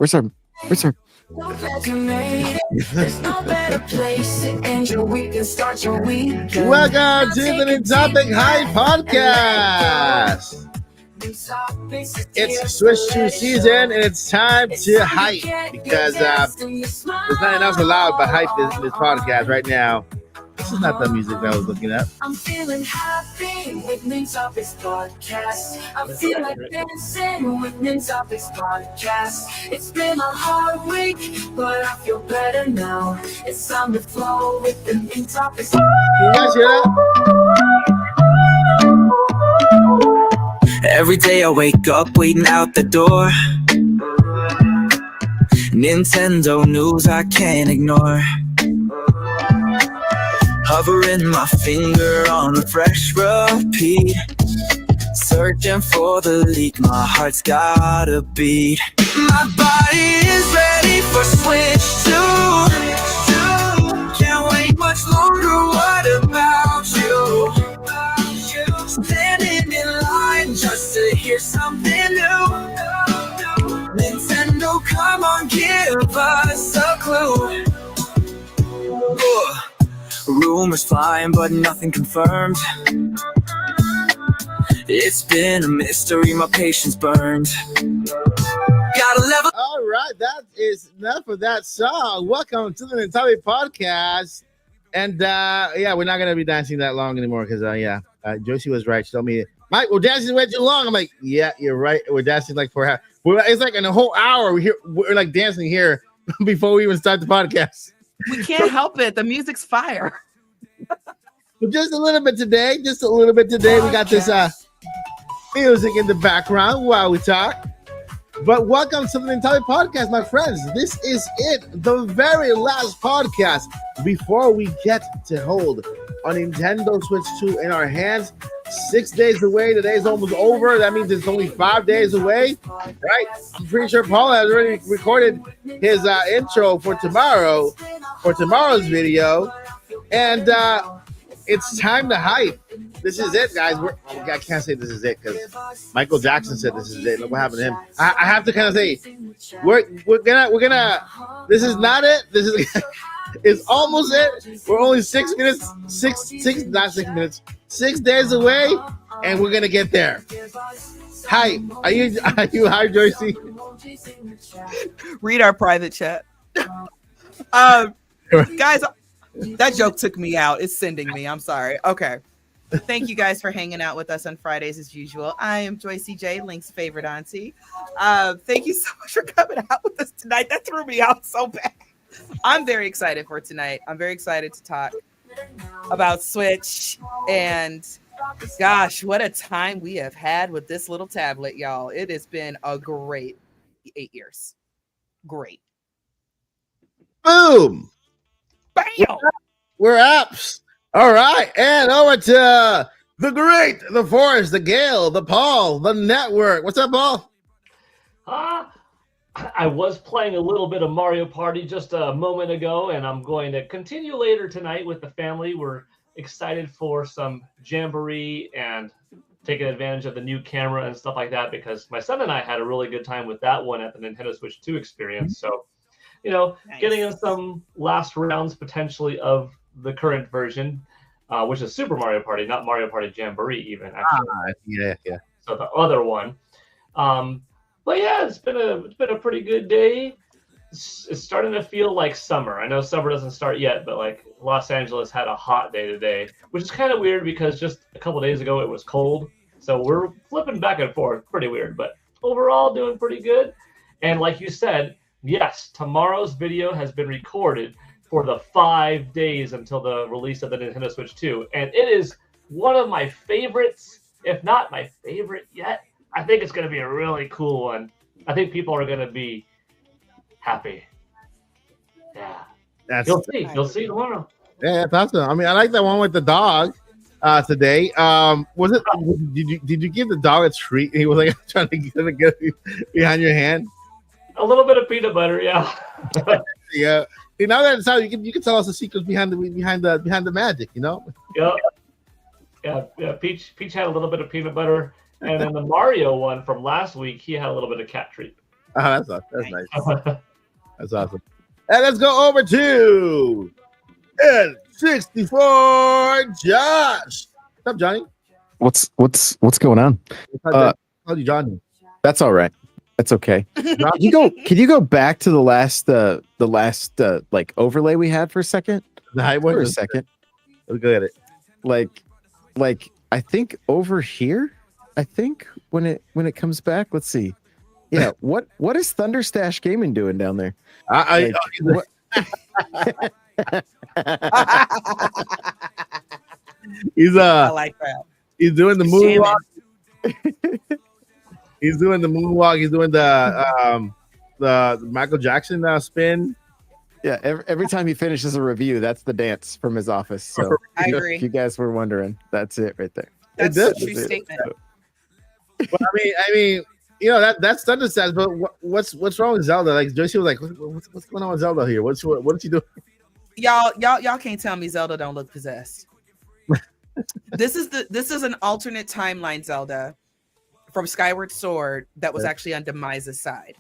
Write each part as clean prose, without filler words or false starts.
Where's our Welcome to the New Topic Hype Podcast. It's Switch 2 season and it's time to hype because there's nothing else allowed but hype this podcast right now. This is not the music that I was looking at. I'm feeling happy with New Topics Podcast. I feel like dancing with New Topics Podcast. It's been a hard week, but I feel better now. It's time to flow with the New Topics. Can you guys hear that? Every day I wake up waiting out the door. Nintendo news I can't ignore. Hovering my finger on a fresh repeat. Searching for the leak, my heart's gotta beat. My body is ready for Switch 2. Can't wait much longer, what about you? Standing in line just to hear something new. Nintendo, come on, give us a clue. Rumors flying, but nothing confirmed. It's been a mystery, my patience burned. Gotta level. All right, that is enough of that song. Welcome to the New Topic Podcast. And yeah, we're not gonna be dancing that long anymore because Josie was right. She told me, Mike, we're dancing way too long. I'm like, yeah, you're right. We're dancing like for half. It's like in a whole hour. We're like dancing here before we even start the podcast. We can't help it. The music's fire. Just a little bit today. We got this music in the background while we talk. But welcome to the entire podcast, my friends. This is it, the very last podcast before we get to hold a Nintendo Switch 2 in our hands. 6 days away. The day's almost over. That means it's only 5 days away, right? I'm pretty sure Paul has already recorded his intro for tomorrow's video, and it's time to hype. This is it, guys. I can't say this is it because Michael Jackson said this is it. Look what happened to him. I have to kind of say we're gonna. This is not it. This is it's almost it. We're only 6 minutes. 6 days away, and we're gonna get there. Hi, are you hyped, Joycey? Read our private chat. Guys, that joke took me out. It's sending me. I'm sorry. Okay. Thank you guys for hanging out with us on Fridays as usual. I am Joycey J, Link's favorite auntie. Thank you so much for coming out with us tonight. That threw me out so bad. I'm very excited for tonight. I'm very excited to talk about Switch, and gosh, what a time we have had with this little tablet, y'all. It has been a great 8 years. Great. Boom. Bam. We're apps. All right, and over to the great, the Forrest, the Gale, the Paul, the network. What's up, Paul? I was playing a little bit of Mario Party just a moment ago, and I'm going to continue later tonight with the family. We're excited for some Jamboree and taking advantage of the new camera and stuff like that because my son and I had a really good time with that one at the Nintendo Switch 2 experience. So, nice. Getting in some last rounds potentially of the current version, which is Super Mario Party, not Mario Party Jamboree even. Actually. Yeah. So the other one. But yeah, it's been a pretty good day. It's starting to feel like summer. I know summer doesn't start yet, but like Los Angeles had a hot day today, which is kind of weird because just a couple days ago it was cold. So we're flipping back and forth. Pretty weird, but overall doing pretty good. And like you said, yes, tomorrow's video has been recorded for the 5 days until the release of the Nintendo Switch 2. And it is one of my favorites, if not my favorite yet. I think it's going to be a really cool one. I think people are going to be happy. Yeah. You'll see tomorrow. Yeah, that's awesome. I mean, I like that one with the dog today. Was it? Did you give the dog a treat? He was like trying to get behind your hand. A little bit of peanut butter, yeah. Yeah. See, now that it's out, you can tell us the secrets behind the magic. Yep. Yeah. Peach had a little bit of peanut butter. And then the Mario one from last week, he had a little bit of cat treat. Oh, that's awesome. That's nice. That's awesome. And let's go over to N64 Josh. What's up, Johnny? What's going on? How's you, Johnny? That's all right. That's okay. Can you go back to the last like overlay we had for a second? The high one For a second. Let's go at it. Like I think over here. I think when it comes back, let's see. Yeah, what is Thunderstash Gaming doing down there? He's I like that. he's doing the He's moonwalk. He's doing the moonwalk. He's doing the Michael Jackson spin. Yeah, every time he finishes a review, that's the dance from his office. So I agree. if you guys were wondering, that's it right there. That's It a does. true statement. But I mean, you know that's Thunderstash. But what's wrong with Zelda? Like Joyce was like, what's going on with Zelda here? What did you do? Y'all can't tell me Zelda don't look possessed. This is an alternate timeline Zelda from Skyward Sword that was actually on Demise's side.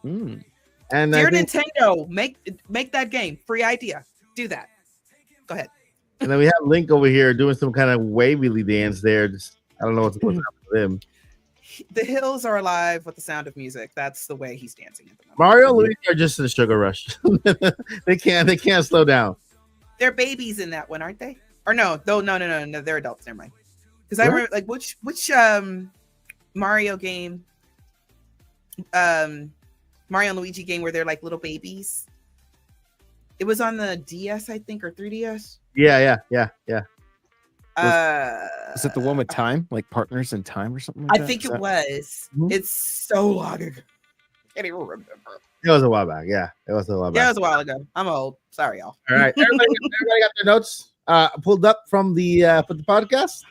Mm. And Dear Nintendo, make that game. Free idea. Do that. Go ahead. And then we have Link over here doing some kind of wavy dance there. Just, I don't know what's going on with him. The hills are alive with the sound of music. That's the way he's dancing at the moment. Mario and Luigi are just in a sugar rush. they can't slow down. They're babies in that one, aren't they? Or no, they're adults. Never mind. Because I remember like which Mario game, Mario and Luigi game where they're like little babies. It was on the DS, I think, or 3DS. Yeah. Is it the one with time, like Partners in Time or something like I that? think Is it that- was. Mhm. It's so long ago. I can't even remember. It was a while back. Yeah, it was a while Yeah, it back. was a while ago. I'm old. Sorry, y'all. All right, everybody got their notes pulled up from the podcast.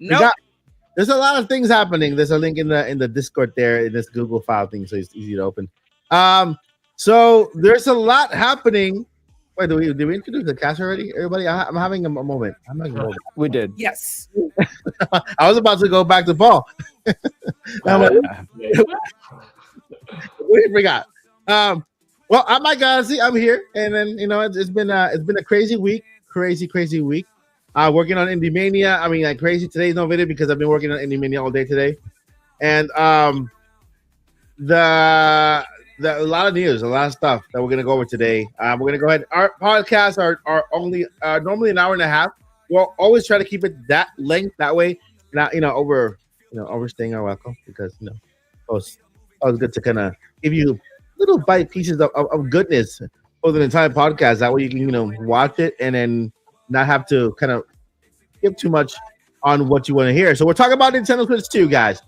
Nope. There's a lot of things happening. There's a link in the Discord there in this Google file thing, so it's easy to open. So there's a lot happening. Wait, did we introduce the cast already? Everybody, I'm having a moment. I'm having a moment. We did. Yes. I was about to go back to Paul. I'm like, we forgot. Well, I'm Mike Odyssey. I'm here, and then it's been a crazy week, crazy week. Working on Indie Mania. I mean, like crazy. Today's no video because I've been working on Indie Mania all day today, and a lot of news, a lot of stuff that we're gonna go over today. We're gonna go ahead. Our podcasts are only normally an hour and a half. We'll always try to keep it that length. That way, not overstaying our welcome because always good to kind of give you little bite pieces of goodness over the entire podcast. That way you can watch it and then not have to kind of give too much on what you want to hear. So we're talking about Nintendo Switch 2, guys.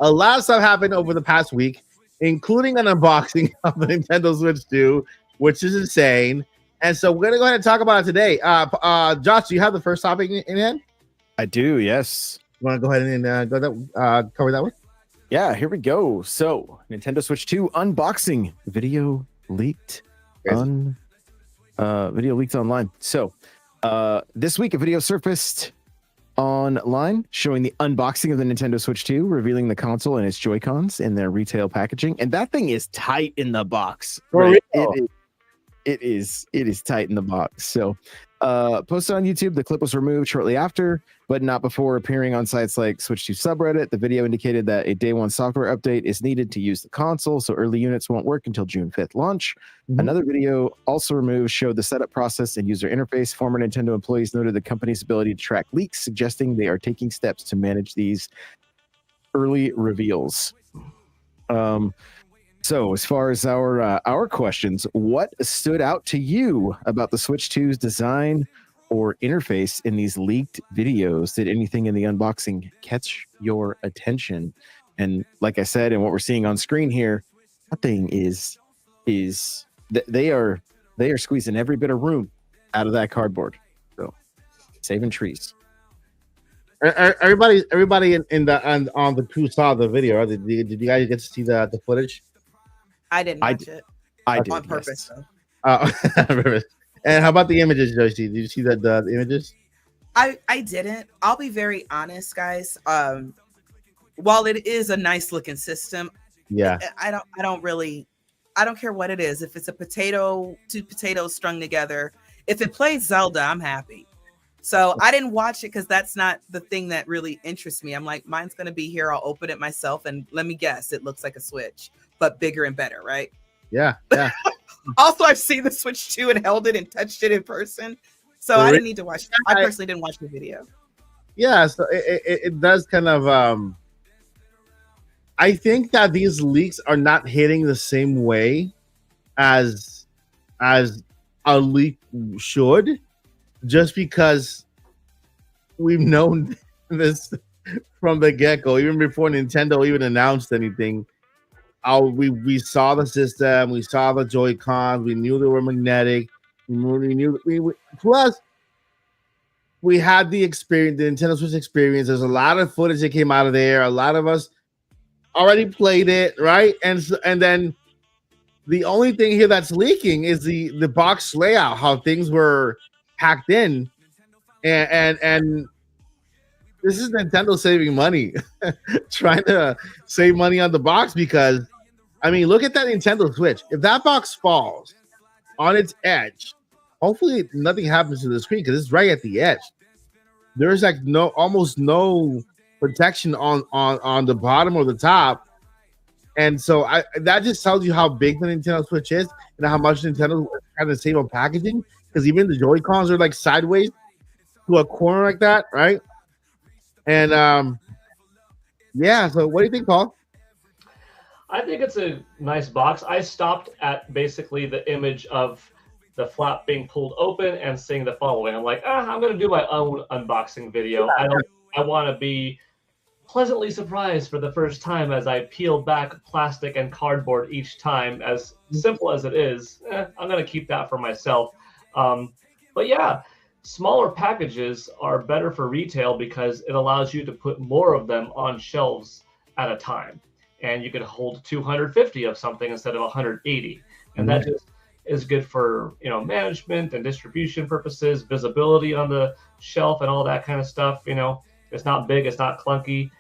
A lot of stuff happened over the past week, including an unboxing of the Nintendo Switch 2, which is insane. And so we're gonna go ahead and talk about it today. Josh, do you have the first topic in hand? I do. Yes. You want to go ahead and cover that one? Yeah. Here we go. So Nintendo Switch 2 unboxing video leaked Yes. video leaked online. So this week a video surfaced online showing the unboxing of the Nintendo Switch 2, revealing the console and its Joy-Cons in their retail packaging. And that thing is tight in the box. For real? It is tight in the box. So posted on YouTube, the clip was removed shortly after, but not before appearing on sites like Switch 2 subreddit. The video indicated that a day one software update is needed to use the console, so early units won't work until June 5th launch. Mhm. Another video also removed showed the setup process and user interface. Former Nintendo employees noted the company's ability to track leaks, suggesting they are taking steps to manage these early reveals. So as far as our questions, what stood out to you about the Switch 2's design or interface in these leaked videos? Did anything in the unboxing catch your attention? And like I said, and what we're seeing on screen here, that thing is they are squeezing every bit of room out of that cardboard. So saving trees. Everybody on the crew saw the video. Right? Did you guys get to see the footage? I didn't I watch it I did on purpose. yes. Though. And how about the images, Josie? Did you see the images? I didn't. I'll be very honest, guys. While it is a nice looking system, Yeah. I don't care what it is. If it's two potatoes strung together, if it plays Zelda, I'm happy. So I didn't watch it because that's not the thing that really interests me. I'm like, mine's going to be here. I'll open it myself. And let me guess, it looks like a Switch, but bigger and better, right? Yeah. Also, I've seen the Switch 2 and held it and touched it in person. So I didn't need to watch. I personally didn't watch the video. Yeah. So it does kind of. I think that these leaks are not hitting the same way as a leak should, just because we've known this from the get-go, even before Nintendo even announced anything. We saw the system, we saw the Joy-Cons, we knew they were magnetic, plus we had the experience, the Nintendo Switch experience. There's a lot of footage that came out of there. A lot of us already played it, right? And then the only thing here that's leaking is the box layout, how things were packed in, and this is Nintendo saving money, trying to save money on the box, because I mean, look at that Nintendo Switch. If that box falls on its edge, hopefully nothing happens to the screen because it's right at the edge. There's like almost no protection on the bottom or the top, and so that just tells you how big the Nintendo Switch is and how much Nintendo is trying to save on packaging, because even the Joy-Cons are like sideways to a corner like that, right? And yeah, so what do you think, Paul? I think it's a nice box. I stopped at basically the image of the flap being pulled open and seeing the following. I'm like, I'm going to do my own unboxing video. I want to be pleasantly surprised for the first time as I peel back plastic and cardboard each time. As simple as it is, I'm going to keep that for myself. But yeah, smaller packages are better for retail because it allows you to put more of them on shelves at a time. And you can hold 250 of something instead of 180. And that just is good for, management and distribution purposes, visibility on the shelf and all that kind of stuff. It's not big, it's not clunky.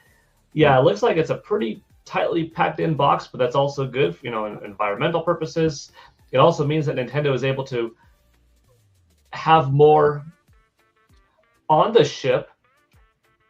Yeah, it looks like it's a pretty tightly packed in box, but that's also good, in environmental purposes. It also means that Nintendo is able to have more on the ship,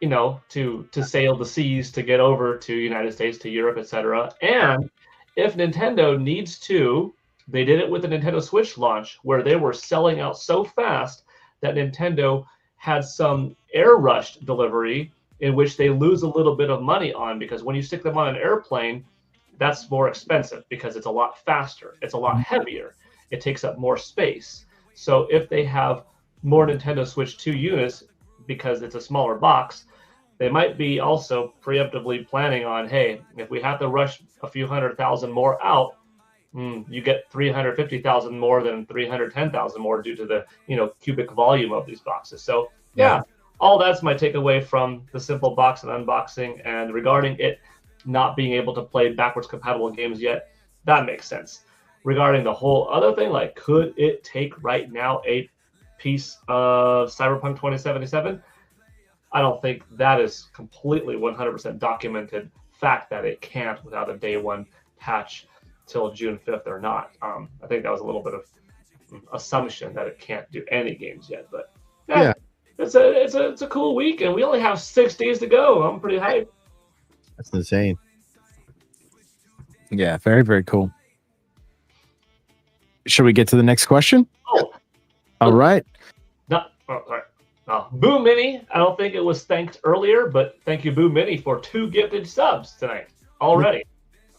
to sail the seas, to get over to United States, to Europe, etc. And if Nintendo needs to, they did it with the Nintendo Switch launch, where they were selling out so fast that Nintendo had some air rushed delivery in which they lose a little bit of money on, because when you stick them on an airplane, that's more expensive because it's a lot faster, it's a lot heavier, it takes up more space. So if they have more Nintendo Switch 2 units, because it's a smaller box, they might be also preemptively planning on, hey, if we have to rush a few 100,000 more out, you get 350,000 more than 310,000 more due to the cubic volume of these boxes. So yeah, all that's my takeaway from the simple box and unboxing. And regarding it not being able to play backwards compatible games yet, that makes sense. Regarding the whole other thing, like, could it take right now a piece of Cyberpunk 2077? I don't think that is completely 100% documented fact that it can't without a day one patch till June 5th or not. I think that was a little bit of assumption that it can't do any games yet, but yeah. It's a cool week, and we only have 6 days to go. I'm pretty hyped. That's insane. Yeah, very, very cool. Should we get to the next question? Oh, all right. Boo Mini, I don't think it was thanked earlier, but thank you, Boo Mini, for 2 gifted subs tonight already.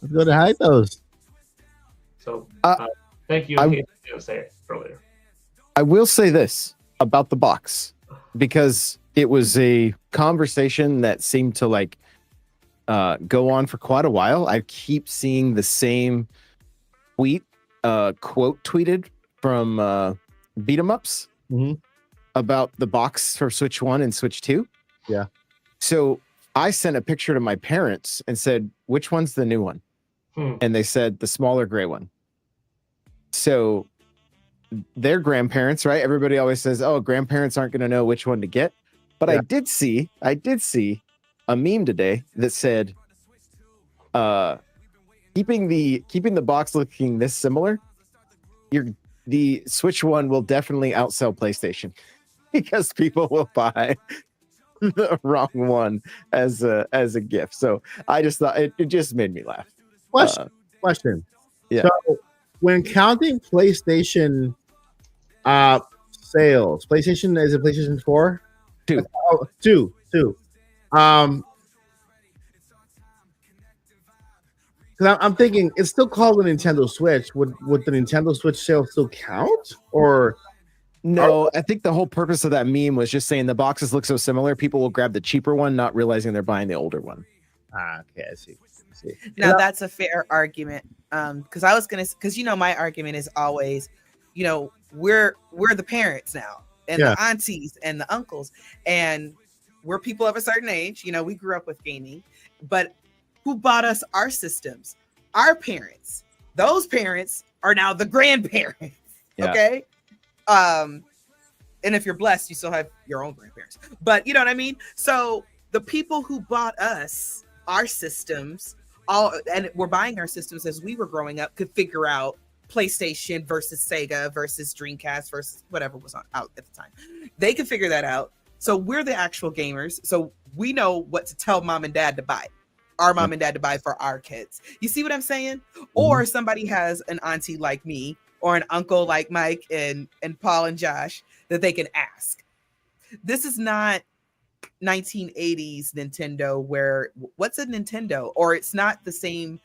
Let's go to hide those. So thank you. I didn't say it earlier. I will say this about the box, because it was a conversation that seemed to go on for quite a while. I keep seeing the same quote tweeted from Beat 'em Ups about the box for Switch 1 and Switch 2. Yeah. So I sent a picture to my parents and said, which one's the new one? And they said the smaller gray one. So their grandparents, right? Everybody always says, oh, grandparents aren't going to know which one to get. But I did see a meme today that said, keeping the box looking this similar, the Switch one will definitely outsell PlayStation because people will buy the wrong one as a gift. So I just thought it just made me laugh. Question. Yeah. So when counting PlayStation sales, PlayStation is it PlayStation 4? 2. Oh, 2. Because I'm thinking it's still called the Nintendo Switch. Would the Nintendo Switch sales still count? Or no, I think the whole purpose of that meme was just saying the boxes look so similar, people will grab the cheaper one, not realizing they're buying the older one. Okay, I see. Now that's a fair argument. Because I was because my argument is always, we're the parents now, and the aunties and the uncles, and we're people of a certain age. We grew up with gaming, but who bought us our systems? Our parents. Those parents are now the grandparents. Yeah. Okay. And if you're blessed, you still have your own grandparents. But you know what I mean? So the people who bought us our systems, and were buying our systems as we were growing up, could figure out PlayStation versus Sega versus Dreamcast versus whatever was out at the time. They could figure that out. So we're the actual gamers. So we know what to tell mom and dad to buy. Our mom and dad to buy for our kids. You see what I'm saying? Or somebody has an auntie like me or an uncle like Mike and Paul and Josh that they can ask. This is not 1980s Nintendo where what's a Nintendo? Or it's not the same.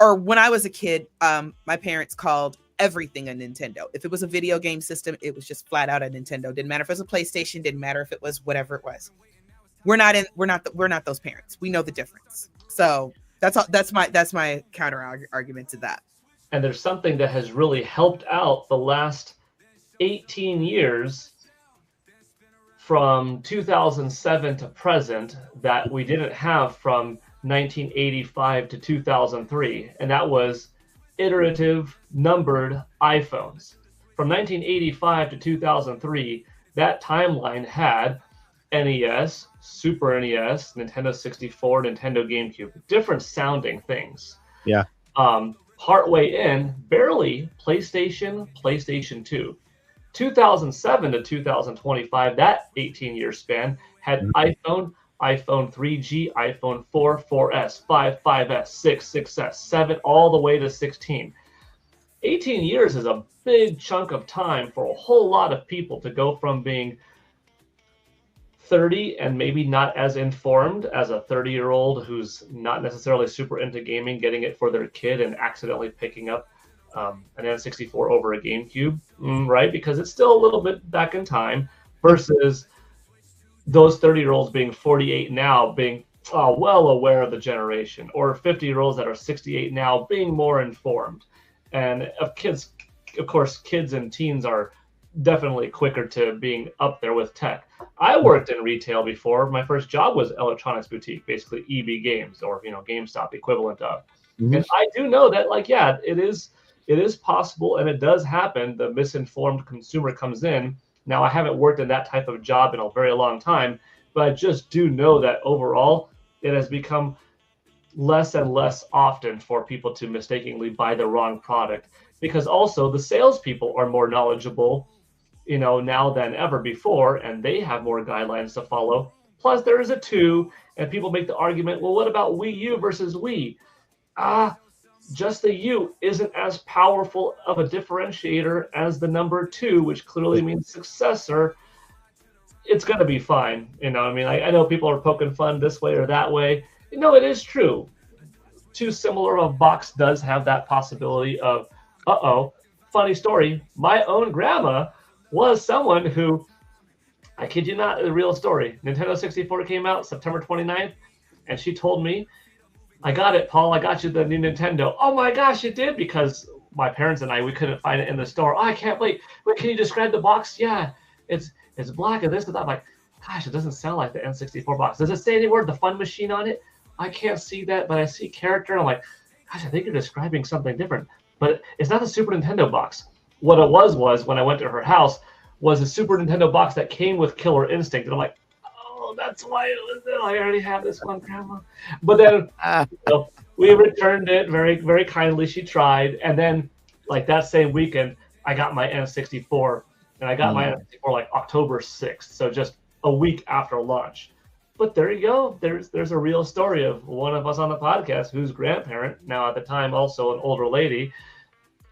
Or when I was a kid, my parents called everything a Nintendo. If it was a video game system, it was just flat out a Nintendo. Didn't matter if it was a PlayStation, didn't matter if it was whatever it was. We're not those parents. We know the difference. So that's my counter argument to that. And there's something that has really helped out the last 18 years from 2007 to present that we didn't have from 1985 to 2003, and that was iterative numbered iPhones. From 1985 to 2003, that timeline had NES, Super NES, Nintendo 64, Nintendo GameCube, different sounding things. Yeah. Partway in, barely PlayStation 2. 2007 to 2025, that 18-year span had iPhone 3G, iPhone 4, 4S, 5, 5S, 6, 6S, 7, all the way to 16. 18 years is a big chunk of time for a whole lot of people to go from being 30 and maybe not as informed as a 30-year-old who's not necessarily super into gaming, getting it for their kid and accidentally picking up an N64 over a GameCube, right? Because it's still a little bit back in time versus those 30-year-olds being 48 now, being well aware of the generation, or 50-year-olds that are 68 now being more informed. And of course, kids and teens are definitely quicker to being up there with tech. I worked in retail before. My first job was electronics boutique, basically EB Games or GameStop equivalent of. And I do know that, it is possible, and it does happen. The misinformed consumer comes in. Now, I haven't worked in that type of job in a very long time, but I just do know that overall, it has become less and less often for people to mistakenly buy the wrong product, because also the salespeople are more knowledgeable, now than ever before, and they have more guidelines to follow. Plus, there is a 2, and people make the argument, well, what about Wii U versus Wii? Just the U isn't as powerful of a differentiator as the number 2, which clearly means successor. It's going to be fine. I know people are poking fun this way or that way. It is true. Too similar of a box does have that possibility of, funny story. My own grandma was someone who, I kid you not, a real story. Nintendo 64 came out September 29th, and she told me, I got it, Paul. I got you the new Nintendo. Oh my gosh, you did? Because my parents and we couldn't find it in the store. Oh, I can't wait. Wait, can you describe the box? Yeah, it's black and this and that. I'm like, gosh, it doesn't sound like the N64 box. Does it say any word, the Fun Machine on it? I can't see that, but I see character. And I'm like, gosh, I think you're describing something different. But it's not the Super Nintendo box. What it was when I went to her house was a Super Nintendo box that came with Killer Instinct. And I'm like, that's why it was there. I already have this one, Grandma. But then we returned it very, very kindly. She tried, and then like that same weekend, I got my N64, and I got my N64 like October 6th, so just a week after launch. But there you go. There's a real story of one of us on the podcast whose grandparent, now at the time also an older lady,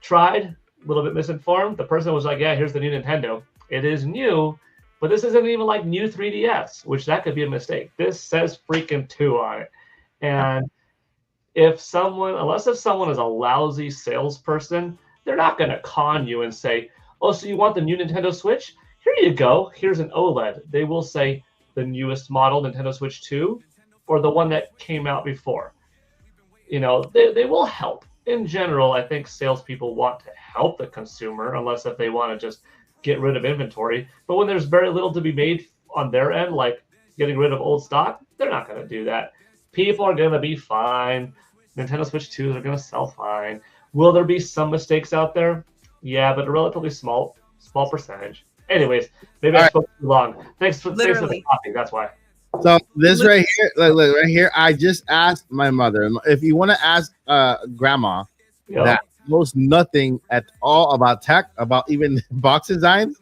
tried, a little bit misinformed. The person was like, "Yeah, here's the new Nintendo. It is new, but this isn't even like new 3DS," which that could be a mistake. This says freaking 2 on it, and if someone is a lousy salesperson, they're not going to con you and say, "Oh, so you want the new Nintendo Switch? Here you go. Here's an OLED." They will say the newest model Nintendo Switch 2 or the one that came out before. You know, they will help. In general, I think salespeople want to help the consumer, unless if they want to just get rid of inventory. But when there's very little to be made on their end, like getting rid of old stock, they're not going to do that. People are going to be fine. Nintendo Switch 2s are going to sell fine. Will there be some mistakes out there? Yeah, but a relatively small percentage. Anyways, maybe I spoke too long. Thanks for the topic. That's why. So this right here, look, right here, I just asked my mother. If you want to ask grandma that knows nothing at all about tech, about even box designs,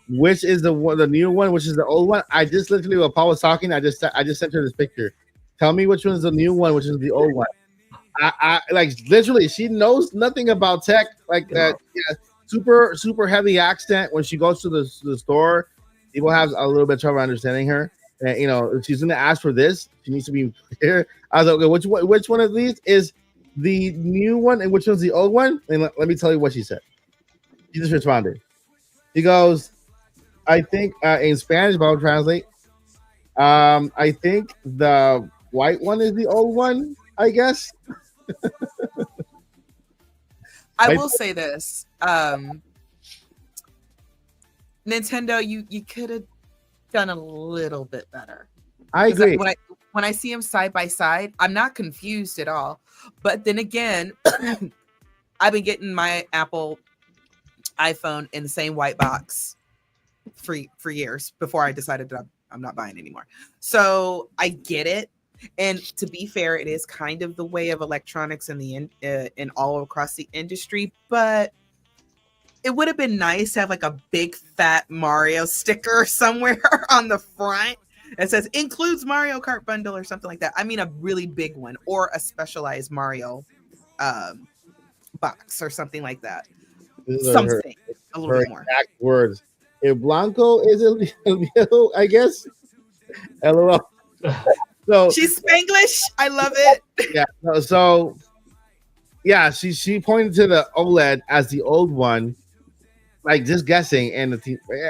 which is the new one, which is the old one. I just literally, while Paul was talking, I just sent her this picture. Tell me which one is the new one, which is the old one. I like literally, she knows nothing about tech like that. Yeah, super heavy accent when she goes to the store. People have a little bit of trouble understanding her. And, you know, if she's going to ask for this, she needs to be clear. I was like, okay, which one of these is the new one and which one's the old one? And let me tell you what she said. She just responded. She goes, I think in Spanish, but I'll translate. I think the white one is the old one, I guess. I will say this. Nintendo, you could have done a little bit better. I agree. When I see them side by side, I'm not confused at all. But then again, I've been getting my Apple iPhone in the same white box for years before I decided that I'm not buying anymore. So I get it. And to be fair, it is kind of the way of electronics in all across the industry, but it would have been nice to have like a big fat Mario sticker somewhere on the front that says includes Mario Kart bundle or something like that. I mean, a really big one or a specialized Mario box or something like that. Something a little bit more. Exact words. If Blanco is a little, I guess. LOL. So she's Spanglish. I love it. Yeah. So yeah, she pointed to the OLED as the old one, like just guessing, and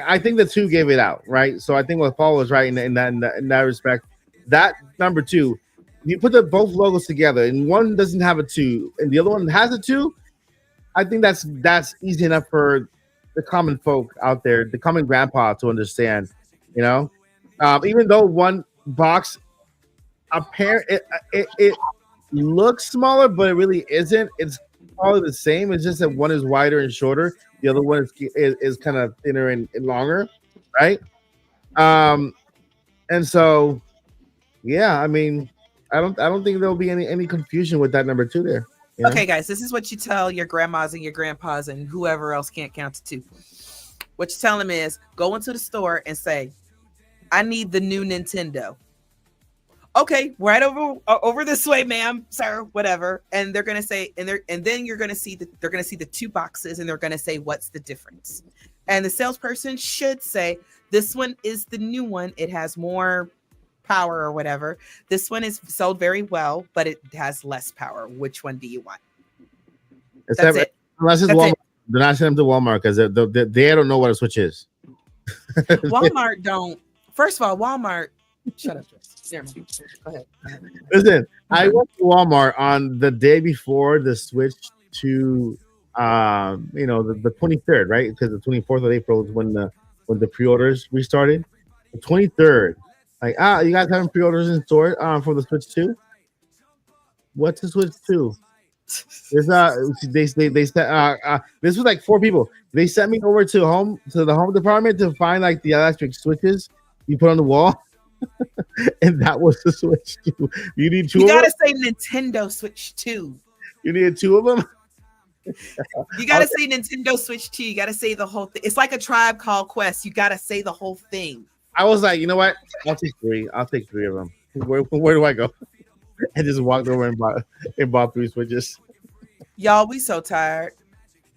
I think the 2 gave it out, right? So I think what Paul was right in that respect. That number 2, you put both logos together, and one doesn't have a 2, and the other one has a 2. I think that's easy enough for the common folk out there, the common grandpa, to understand. You know, even though one box. It looks smaller, but it really isn't. It's probably the same. It's just that one is wider and shorter. The other one is kind of thinner and longer, right? And so, yeah, I mean, I don't think there'll be any confusion with that number 2 there. You know? Okay, guys, this is what you tell your grandmas and your grandpas and whoever else can't count to 2. What you tell them is go into the store and say, "I need the new Nintendo." Okay, right over this way, ma'am, sir, whatever. And they're gonna say, and then you're gonna see they're gonna see the 2 boxes, and they're gonna say, "What's the difference?" And the salesperson should say, "This one is the new one. It has more power or whatever. This one is sold very well, but it has less power. Which one do you want?" That's it. Unless it's Walmart. Do not send them to Walmart because they don't know what a Switch is. Walmart don't. First of all, Walmart. Shut up. Go ahead. Listen, I went to Walmart on the day before the Switch to, the 23rd, right? Because the 24th of April is when the pre-orders restarted. The 23rd, like, you guys having pre-orders in store for the Switch 2? What's the Switch 2? They said this was like 4 people. They sent me over to the home department to find like the electric switches you put on the wall. and that was the Switch 2. You need two You of them? gotta say Nintendo Switch 2. You need two of them? You gotta say Nintendo Switch 2. You gotta say the whole thing. It's like a Tribe Called Quest. You gotta say the whole thing. I was like, you know what? I'll take three. I'll take three of them. Where do I go? And just walked over and bought 3 Switches. Y'all, we so tired.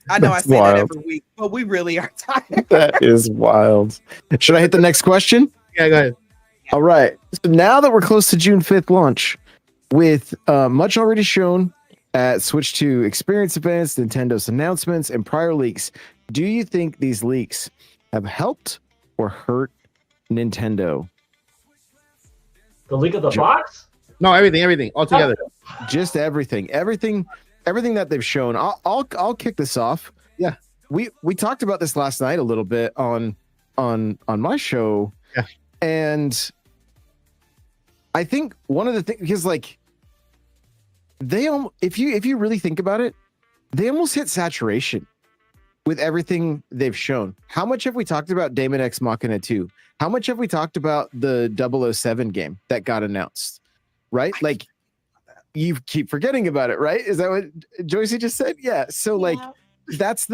I know That's I say that wild. every week, but we really are tired. That is wild. Should I hit the next question? Yeah, go ahead. All right. So now that we're close to June 5th launch, with much already shown at Switch 2 experience events, Nintendo's announcements, and prior leaks, do you think these leaks have helped or hurt Nintendo? The leak of the box? No, everything, all together. Just everything that they've shown. I'll kick this off. Yeah. We talked about this last night a little bit on my show. Yeah. And I think one of the things, because like if you really think about it, they almost hit saturation with everything they've shown. How much have we talked about Daemon X Machina 2? How much have we talked about the 007 game that got announced? Right? Like you keep forgetting about it, right? Is that what Joycey just said? Yeah. So like that's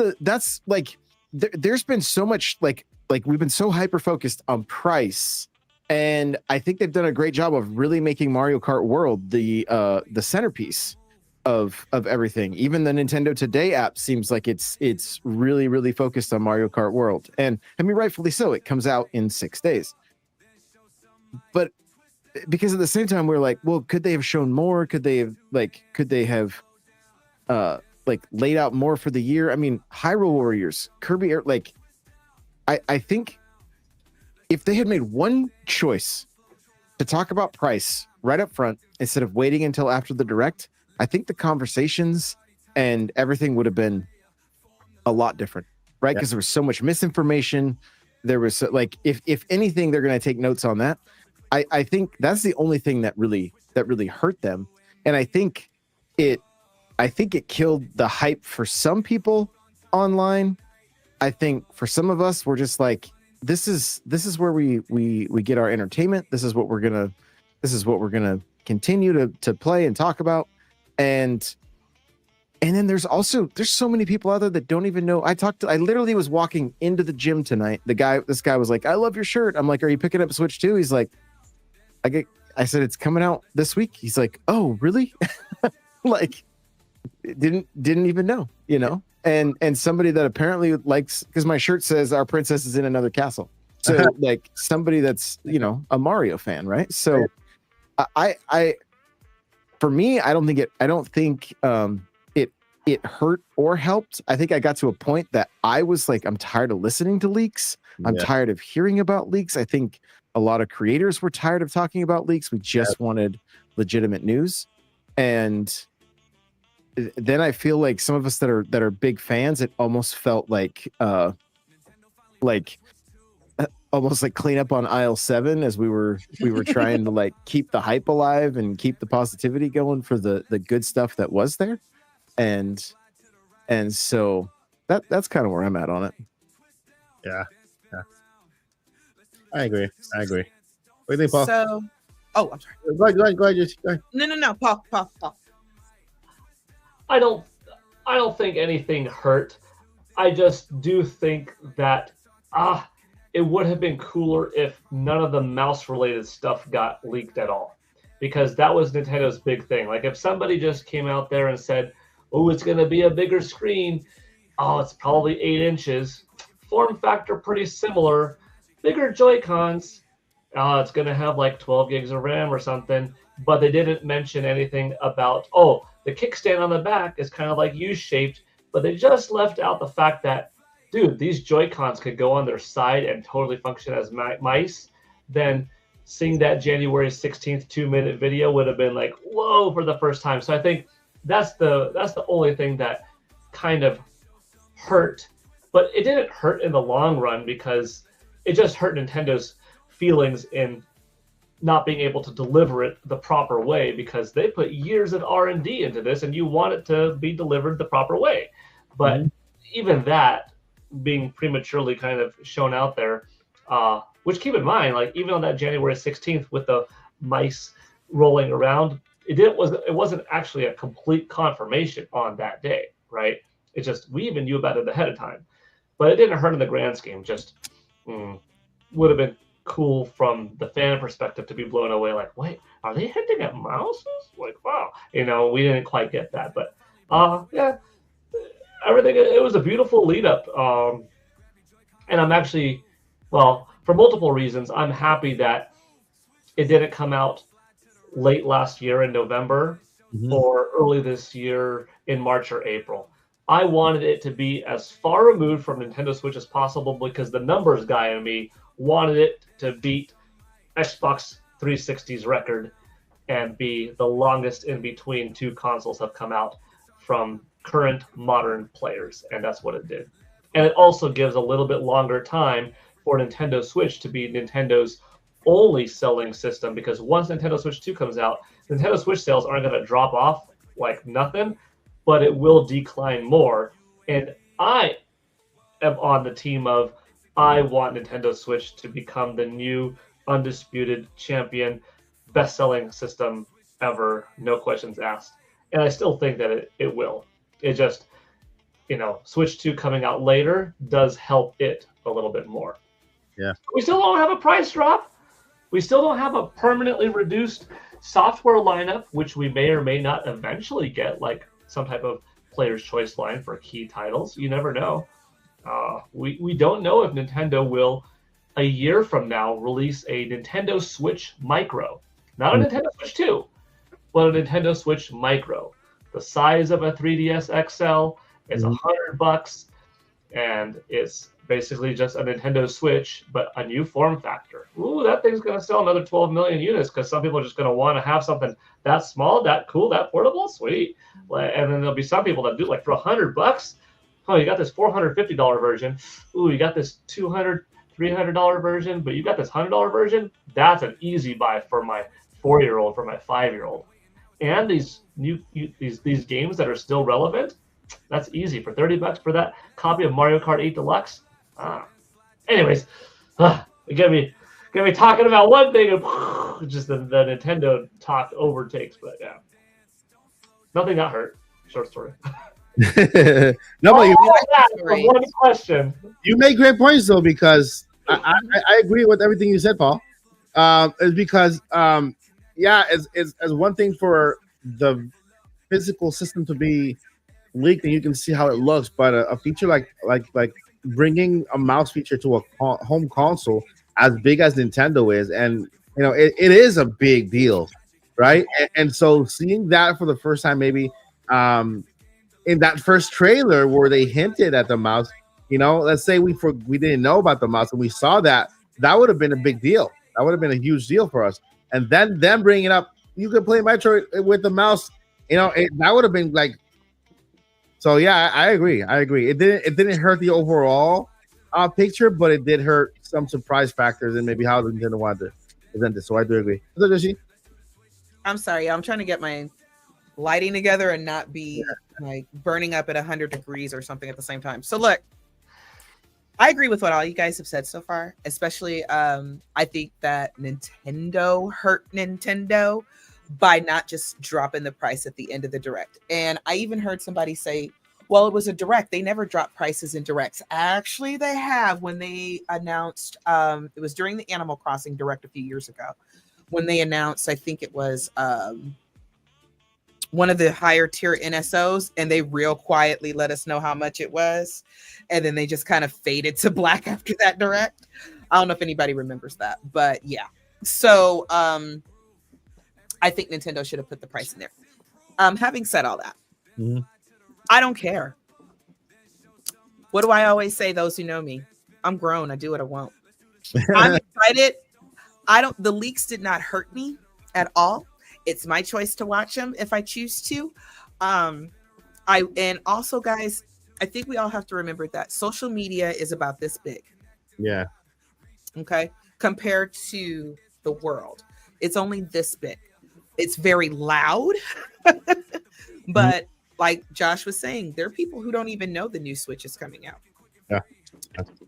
like there's been so much like we've been so hyper focused on price, and I think they've done a great job of really making Mario Kart World the centerpiece of everything. Even the Nintendo Today app seems like it's really focused on Mario Kart World, and I mean rightfully so. It comes out in 6 days, but because at the same time we're like, well, could they have shown more? Could they have laid out more for the year? I mean, Hyrule Warriors, Kirby Air, like I think if they had made one choice to talk about price right up front instead of waiting until after the direct, I think the conversations and everything would have been a lot different, right? Because there was so much misinformation. There was like, if anything, they're going to take notes on that. I think that's the only thing that really hurt them, and I think it killed the hype for some people online. I think for some of us, we're just like, this is where we get our entertainment. This is what we're gonna continue to play and talk about, and then there's so many people out there that don't even know. I literally was walking into the gym tonight. This guy was like, "I love your shirt." I'm like, "Are you picking up Switch 2?" He's like, I said, "It's coming out this week." He's like, "Oh, really?" Like, didn't even know, you know? And somebody that apparently likes, because my shirt says "Our princess is in another castle." So like somebody that's, you know, a Mario fan, right? So I for me, I don't think it hurt or helped. I think I got to a point that I was like, I'm tired of listening to leaks. I'm tired of hearing about leaks. I think a lot of creators were tired of talking about leaks. We just wanted legitimate news. And then I feel like some of us that are big fans, it almost felt like almost like clean up on aisle 7 as we were trying to like keep the hype alive and keep the positivity going for the good stuff that was there. And so that's kind of where I'm at on it. Yeah. I agree. What do you think, Paul? So, I'm sorry. Go ahead. Just go ahead. No, Paul. I don't think anything hurt. I just do think that it would have been cooler if none of the mouse related stuff got leaked at all, because that was Nintendo's big thing. Like if somebody just came out there and said, "Oh, it's going to be a bigger screen. Oh, it's probably 8 inches. Form factor pretty similar. Bigger Joy-Cons. It's going to have like 12 gigs of RAM or something." But they didn't mention anything about, the kickstand on the back is kind of like U-shaped, but they just left out the fact that, dude, these Joy-Cons could go on their side and totally function as mice. Then seeing that January 16th 2-minute video would have been like, whoa, for the first time. So I think that's the only thing that kind of hurt, but it didn't hurt in the long run because it just hurt Nintendo's feelings in not being able to deliver it the proper way, because they put years of R&D into this and you want it to be delivered the proper way. But even that being prematurely kind of shown out there Which, keep in mind, like even on that January 16th with the mice rolling around, it wasn't actually a complete confirmation on that day, right? It just, we even knew about it ahead of time, but it didn't hurt in the grand scheme. Just would have been cool from the fan perspective to be blown away. Like, wait, are they hinting at mouses? Like, wow, we didn't quite get that, but yeah, everything. It was a beautiful lead up, and I'm actually, well, for multiple reasons, I'm happy that it didn't come out late last year in November or early this year in March or April. I wanted it to be as far removed from Nintendo Switch as possible because the numbers guy in me wanted it to beat Xbox 360's record and be the longest in between two consoles have come out from current modern players, and that's what it did. And it also gives a little bit longer time for Nintendo Switch to be Nintendo's only selling system, because once Nintendo Switch 2 comes out, Nintendo Switch sales aren't going to drop off like nothing, but it will decline more. And I am on the team of, I want Nintendo Switch to become the new undisputed champion, best-selling system ever, no questions asked. And I still think that it will. It just, Switch 2 coming out later does help it a little bit more. Yeah. We still don't have a price drop. We still don't have a permanently reduced software lineup, which we may or may not eventually get, like some type of player's choice line for key titles. You never know. We don't know if Nintendo will, a year from now, release a Nintendo Switch Micro. Not a Nintendo Switch 2, but a Nintendo Switch Micro. The size of a 3DS XL. It's $100, and it's basically just a Nintendo Switch, but a new form factor. Ooh, that thing's going to sell another 12 million units because some people are just going to want to have something that small, that cool, that portable. Sweet. And then there'll be some people that do like for $100. Oh, you got this $450 version. Ooh, you got this $200, $300 version, but you got this $100 version. That's an easy buy for my 4-year-old, for my 5-year-old. And these these games that are still relevant, that's easy for $30 for that copy of Mario Kart 8 Deluxe. Anyways, you get me talking about one thing and just the Nintendo talk overtakes. But yeah, nothing got hurt. Short story. No, but one question. You make great points though, because I agree with everything you said, Paul. It's because it's one thing for the physical system to be leaked and you can see how it looks, but a feature like bringing a mouse feature to a home console as big as Nintendo is, and it is a big deal, right? And so seeing that for the first time, maybe in that first trailer where they hinted at the mouse, let's say we didn't know about the mouse and we saw that would have been a big deal. That would have been a huge deal for us. And then them bringing it up, you could play Metroid with the mouse, that would have been like. So yeah, I agree. It didn't hurt the overall picture, but it did hurt some surprise factors and maybe how Nintendo wanted to present it. So I do agree. I'm sorry, I'm trying to get my lighting together and not be like burning up at 100 degrees or something at the same time. So look, I agree with what all you guys have said so far. Especially, I think that Nintendo hurt Nintendo by not just dropping the price at the end of the direct. And I even heard somebody say, well, it was a direct. They never drop prices in directs. Actually, they have when they announced, it was during the Animal Crossing direct a few years ago, when they announced, I think it was one of the higher tier NSOs, and they real quietly let us know how much it was. And then they just kind of faded to black after that direct. I don't know if anybody remembers that, but yeah. So, I think Nintendo should have put the price in there. Having said all that, I don't care. What do I always say? Those who know me, I'm grown. I do what I want. I'm excited. The leaks did not hurt me at all. It's my choice to watch them if I choose to. And also, guys, I think we all have to remember that social media is about this big. Yeah. Okay. Compared to the world, it's only this big. It's very loud, but like Josh was saying, there are people who don't even know the new Switch is coming out. Yeah.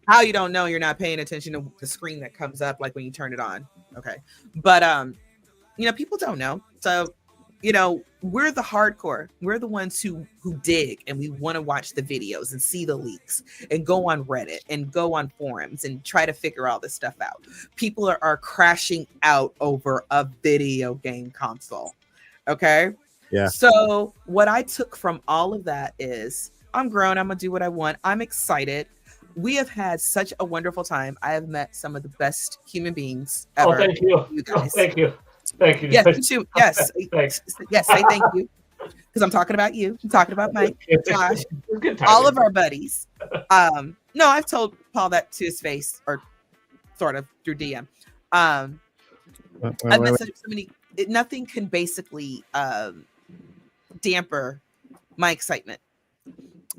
How you don't know you're not paying attention to the screen that comes up like when you turn it on. Okay. But people don't know. So, we're the hardcore. We're the ones who dig and we want to watch the videos and see the leaks and go on Reddit and go on forums and try to figure all this stuff out. People are crashing out over a video game console. Okay. Yeah. So what I took from all of that is I'm grown. I'm going to do what I want. I'm excited. We have had such a wonderful time. I have met some of the best human beings ever. Oh, thank you. Guys. Thank you. Thank you. Yes, you too. Yes. Thanks. Yes, say thank you. Because I'm talking about you. I'm talking about Mike, Josh, Good all of our buddies. No, I've told Paul that to his face, or sort of through DM. I've met so many. Nothing can basically damper my excitement.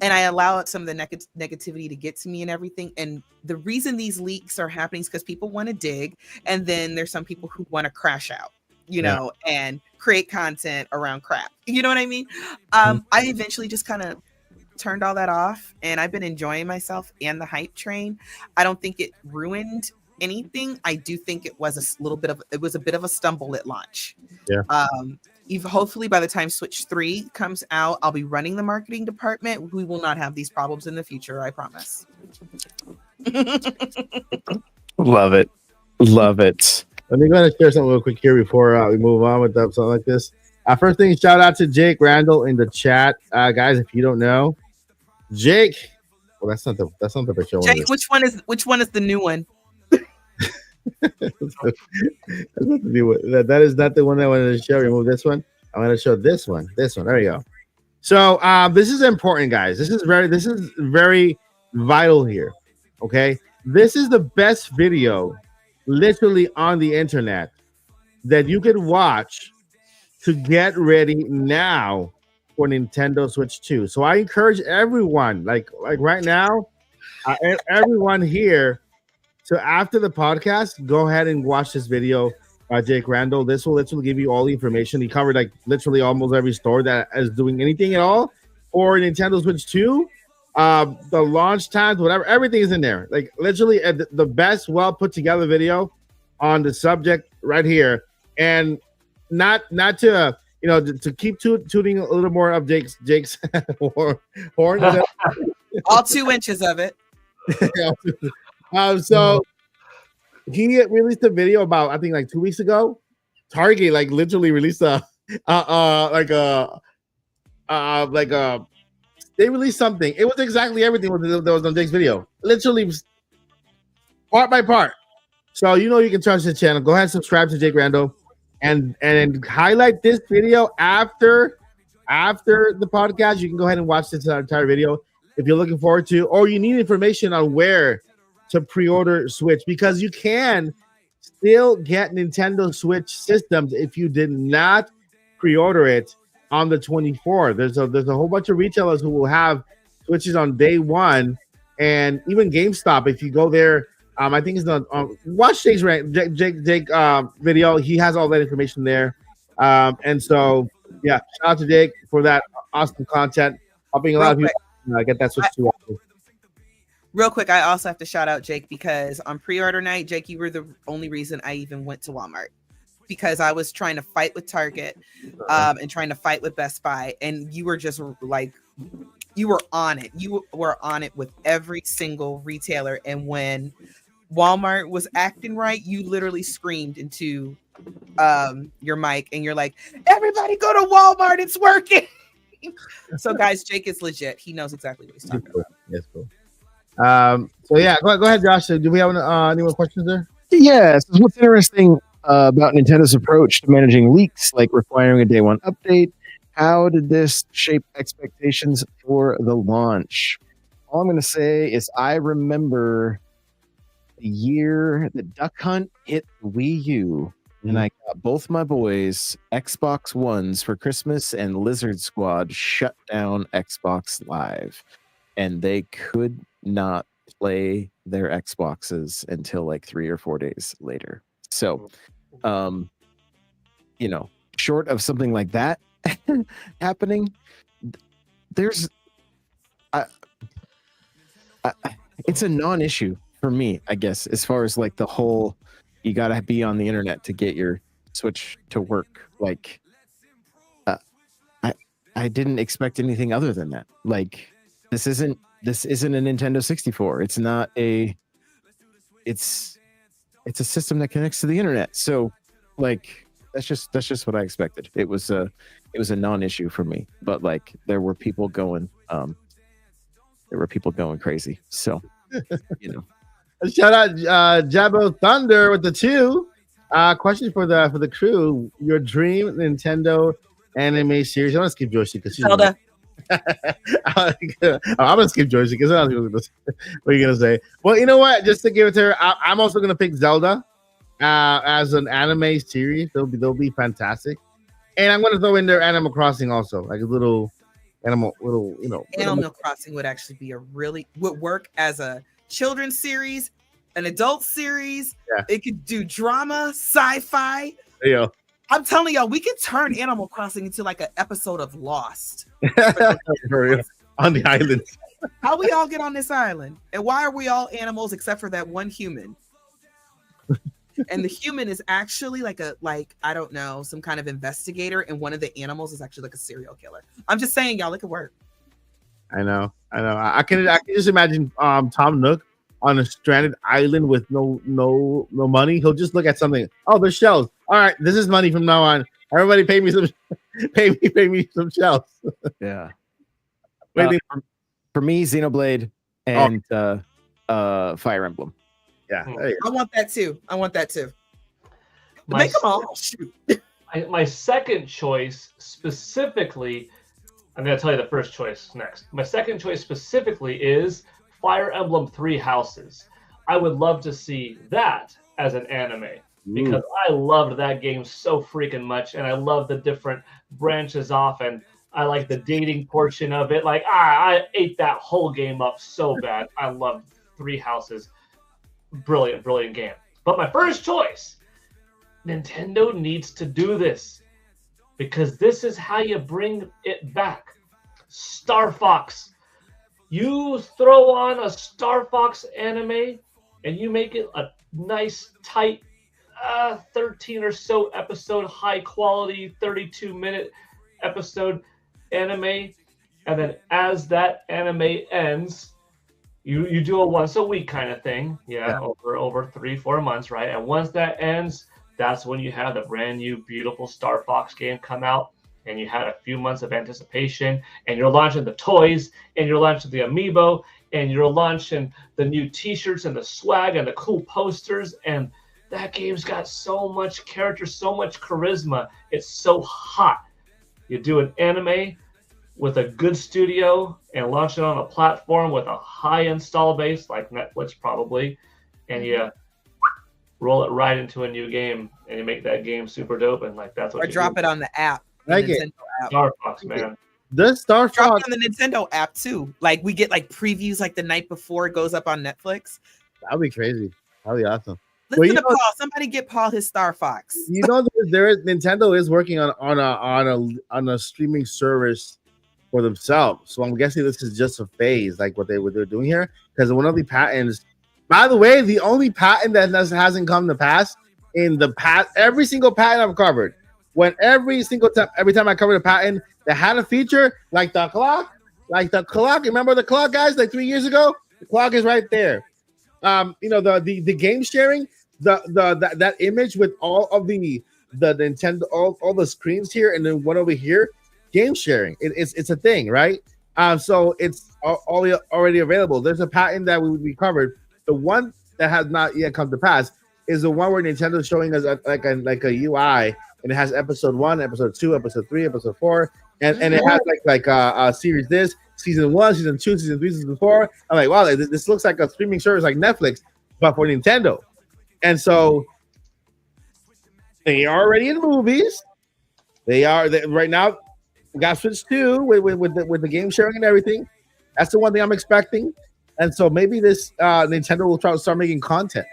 And I allow some of the negativity to get to me and everything. And the reason these leaks are happening is because people want to dig. And then there's some people who want to crash out, and create content around crap. You know what I mean? I eventually just kind of turned all that off. And I've been enjoying myself and the hype train. I don't think it ruined anything. I do think it was a bit of a stumble at launch. Yeah. Hopefully by the time Switch 3 comes out, I'll be running the marketing department. We will not have these problems in the future, I promise. Love it. Love it. Let me go ahead and share something real quick here before we move on with something like this. First thing, shout out to Jake Randall in the chat. Guys, if you don't know, Jake, well, that's not the picture. Jake, which one is the new one? That's not the new one. That is not the one I wanted to show. Remove this one. I'm going to show this one. There we go. So this is important, guys. This is very vital here. Okay, this is the best video, literally on the internet, that you can watch to get ready now for Nintendo Switch 2. So I encourage everyone, like right now, everyone here. So after the podcast, go ahead and watch this video by Jake Randall. This will literally give you all the information. He covered like literally almost every store that is doing anything at all for Nintendo Switch 2. The launch times, whatever, everything is in there. Like literally the best, well put together video on the subject right here. And not to to keep tooting a little more of Jake's horn. All 2 inches of it. So he released a video about, I think, like 2 weeks ago. Target literally released they released something. It was exactly everything that was on Jake's video, literally part by part. So you can trust the channel. Go ahead and subscribe to Jake Randall, and highlight this video after the podcast. You can go ahead and watch this entire video if you're looking forward to, or you need information on where to pre-order Switch, because you can still get Nintendo Switch systems if you did not pre-order it on the 24th. There's a whole bunch of retailers who will have Switches on day one, and even GameStop. If you go there, I think it's on watch Jake's Jake video. He has all that information there, and so yeah, shout out to Jake for that awesome content, helping a lot of people get that Switch 2. Real quick, I also have to shout out Jake, because on pre-order night, Jake, you were the only reason I even went to Walmart, because I was trying to fight with Target and trying to fight with Best Buy, and you were just you were on it. You were on it with every single retailer, and when Walmart was acting right, you literally screamed into your mic, and you're like, "Everybody go to Walmart, it's working." So, guys, Jake is legit. He knows exactly what he's talking about. That's cool. So yeah, go ahead, Josh. Do we have any more questions there? Yes. What's interesting about Nintendo's approach to managing leaks, like requiring a day one update? How did this shape expectations for the launch? All I'm going to say is I remember the year that Duck Hunt hit Wii U, and I got both my boys Xbox Ones for Christmas, and Lizard Squad shut down Xbox Live, and they could not play their Xboxes until like 3 or 4 days later. So, short of something like that happening, there's it's a non-issue for me, I guess, as far as like the whole you gotta be on the internet to get your Switch to work. Like, I didn't expect anything other than that. Like, this isn't a Nintendo 64. It's not a. It's a system that connects to the internet. So, like, that's just what I expected. It was a non-issue for me. But like, there were people going crazy. So, you know. Shout out Jabo Thunder with the 2. Question for the crew: your dream Nintendo anime series? I'm gonna skip Joyce because she's. Zelda. I'm gonna skip Joyce because what are you gonna say? Well, you know what? Just to give it to her, I'm also gonna pick Zelda as an anime series. They'll be fantastic, and I'm gonna throw in there Animal Crossing also, like a little Animal Crossing would actually be would work as a children's series, an adult series. Yeah. It could do drama, sci-fi. Yeah. I'm telling y'all, we could turn Animal Crossing into like an episode of Lost. For real. On the island. How we all get on this island? And why are we all animals except for that one human? And the human is actually I don't know, some kind of investigator, and one of the animals is actually like a serial killer. I'm just saying, y'all, it could work. I know. I can just imagine Tom Nook on a stranded island with no money. He'll just look at something. Oh, there's shells. All right, this is money from now on. Everybody pay me some some shells. Yeah. Wait, for me, Xenoblade and Fire Emblem. yeah. I want that too. My Make them all. Shoot. My second choice specifically, I'm going to tell you the first choice next. My second choice specifically is Fire Emblem Three Houses. I would love to see that as an anime because I loved that game so freaking much, and I love the different branches off, and I like the dating portion of it. Like, I ate that whole game up so bad. I loved Three Houses. Brilliant game. But my first choice, Nintendo needs to do this because this is how you bring it back. Star Fox. You throw on a Star Fox anime and you make it a nice, tight, 13 or so episode, high quality, 32-minute episode anime. And then as that anime ends, you do a once a week kind of thing. Yeah. Over 3-4 months, right? And once that ends, that's when you have the brand new, beautiful Star Fox game come out. And you had a few months of anticipation, and you're launching the toys, and you're launching the amiibo, and you're launching the new t-shirts and the swag and the cool posters. And that game's got so much character, so much charisma. It's so hot. You do an anime with a good studio and launch it on a platform with a high install base like Netflix probably, and you roll it right into a new game, and you make that game super dope. And like that's what Or drop it on the app. Like the it. Nintendo app. Star Fox, man. The Star Drop Fox. it on the Nintendo app too. Like we get like previews like the night before it goes up on Netflix. That'd be crazy. That'd be awesome. Listen Well, you to know- Paul. Somebody get Paul his Star Fox. You know, Nintendo is working on a streaming service for themselves. So I'm guessing this is just a phase, like what they're doing here. Because one of the patents, by the way, the only patent that hasn't come to pass in the past, every single patent I've covered, every time I covered a patent that had a feature like the clock, remember the clock, guys? Like 3 years ago, the clock is right there. The game sharing, that image with all of the Nintendo, all the screens here, and then one over here, game sharing. It's a thing, right? So it's already available. There's a patent that we covered. The one that has not yet come to pass is the one where Nintendo's showing us like a UI, and it has episode 1, episode 2, episode 3, episode 4, and it has like series this, season 1, season 2, season 3, season 4. I'm like, wow, this looks like a streaming service like Netflix, but for Nintendo. And so they are already in movies. Right now. We got Switch 2 with the game sharing and everything. That's the one thing I'm expecting. And so maybe this Nintendo will try to start making content.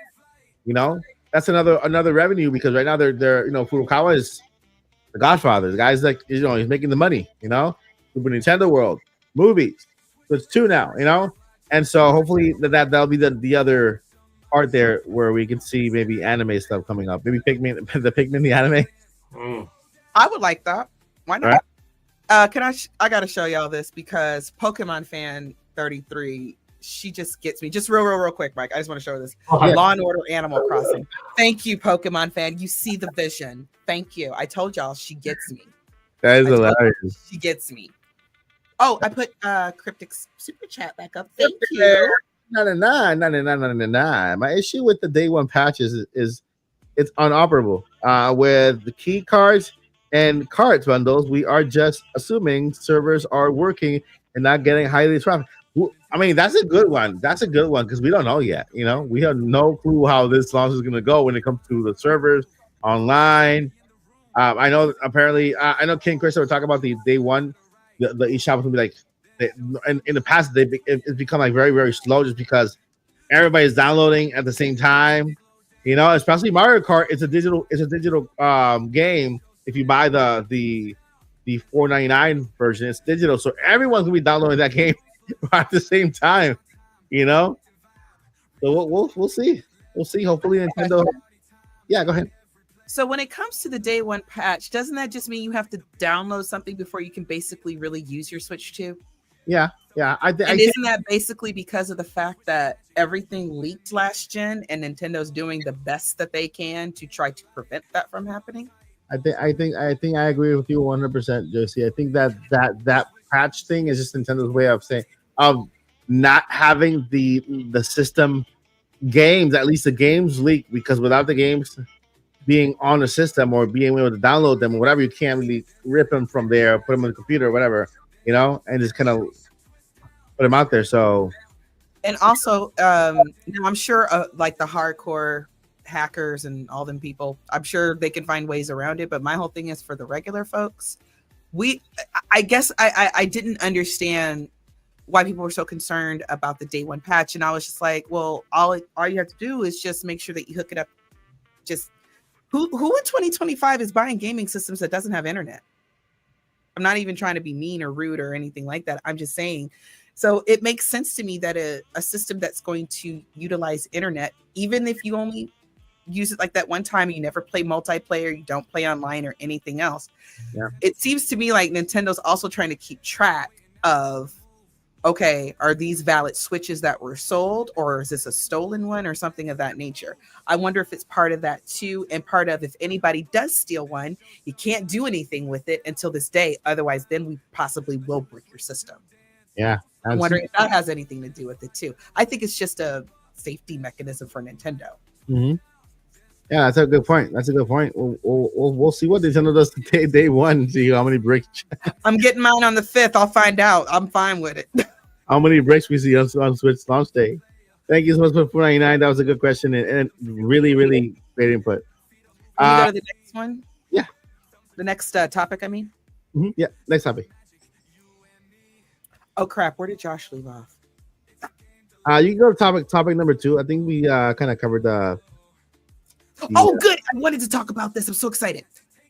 You know, that's another revenue because right now they're Furukawa is the Godfather. The guy's like, he's making the money. You know, Super Nintendo World movies. So it's 2 now. You know, And so hopefully that'll be the other part there where we can see maybe anime stuff coming up. Maybe Pikmin the anime. Mm. I would like that. Why not? Right. Can I gotta show y'all this because Pokemon fan 33, she just gets me. Just real quick, Mike. I just want to show this. Yeah. Law and Order Animal Crossing. Thank you, Pokemon fan. You see the vision. Thank you. I told y'all she gets me. That is I told hilarious. She gets me. Oh, I put Cryptic super chat back up. Thank you. No. My issue with the day one patches is it's unoperable. With the key cards and cards bundles, we are just assuming servers are working and not getting highly traffic. I mean, that's a good one. That's a good one because we don't know yet. You know, we have no clue how this launch is going to go when it comes to the servers online. I know apparently, I know King Chris were talking about the day one. The eShop will be like, in the past, it's become like very, very slow just because everybody's downloading at the same time. You know, especially Mario Kart. It's a digital game. If you buy the $4.99 version, it's digital, so everyone's gonna be downloading that game at the same time. You know, so we'll see. We'll see. Hopefully, Nintendo. Yeah, go ahead. So when it comes to the day one patch, doesn't that just mean you have to download something before you can basically really use your Switch 2? Yeah. And isn't that basically because of the fact that everything leaked last gen and Nintendo's doing the best that they can to try to prevent that from happening? I think I agree with you 100%, Josie. I think that patch thing is just Nintendo's way of saying of not having the system games, at least the games leak, because without the games being on the system or being able to download them or whatever, you can't really rip them from there, put them on the computer or whatever, you know, and just kind of put them out there. So, and also, I'm sure like the hardcore hackers and all them people, I'm sure they can find ways around it. But my whole thing is for the regular folks. I guess I didn't understand why people were so concerned about the day one patch, and I was just like, well, all you have to do is just make sure that you hook it up. Just who in 2025 is buying gaming systems that doesn't have internet? I'm not even trying to be mean or rude or anything like that. I'm just saying. So it makes sense to me that a system that's going to utilize internet, even if you only use it like that one time, you never play multiplayer, you don't play online or anything else. Yeah. It seems to me like Nintendo's also trying to keep track of, okay, are these valid Switches that were sold, or is this a stolen one or something of that nature? I wonder if it's part of that too, and part of if anybody does steal one, you can't do anything with it until this day. Otherwise, then we possibly will brick your system. Yeah. I'm wondering if that has anything to do with it too. I think it's just a safety mechanism for Nintendo. Mm-hmm. Yeah, that's a good point. We'll see what Nintendo does day one. See how many breaks. I'm getting mine on the 5th. I'll find out. I'm fine with it. How many breaks we see on Switch launch day? Thank you so much for $4.99. That was a good question and really, really great input. Can we go to the next one? Yeah. The next topic, I mean? Mm-hmm. Yeah, next topic. Oh, crap. Where did Josh leave off? You can go to topic number 2. I think we kind of covered the... Oh, good. I wanted to talk about this. I'm so excited.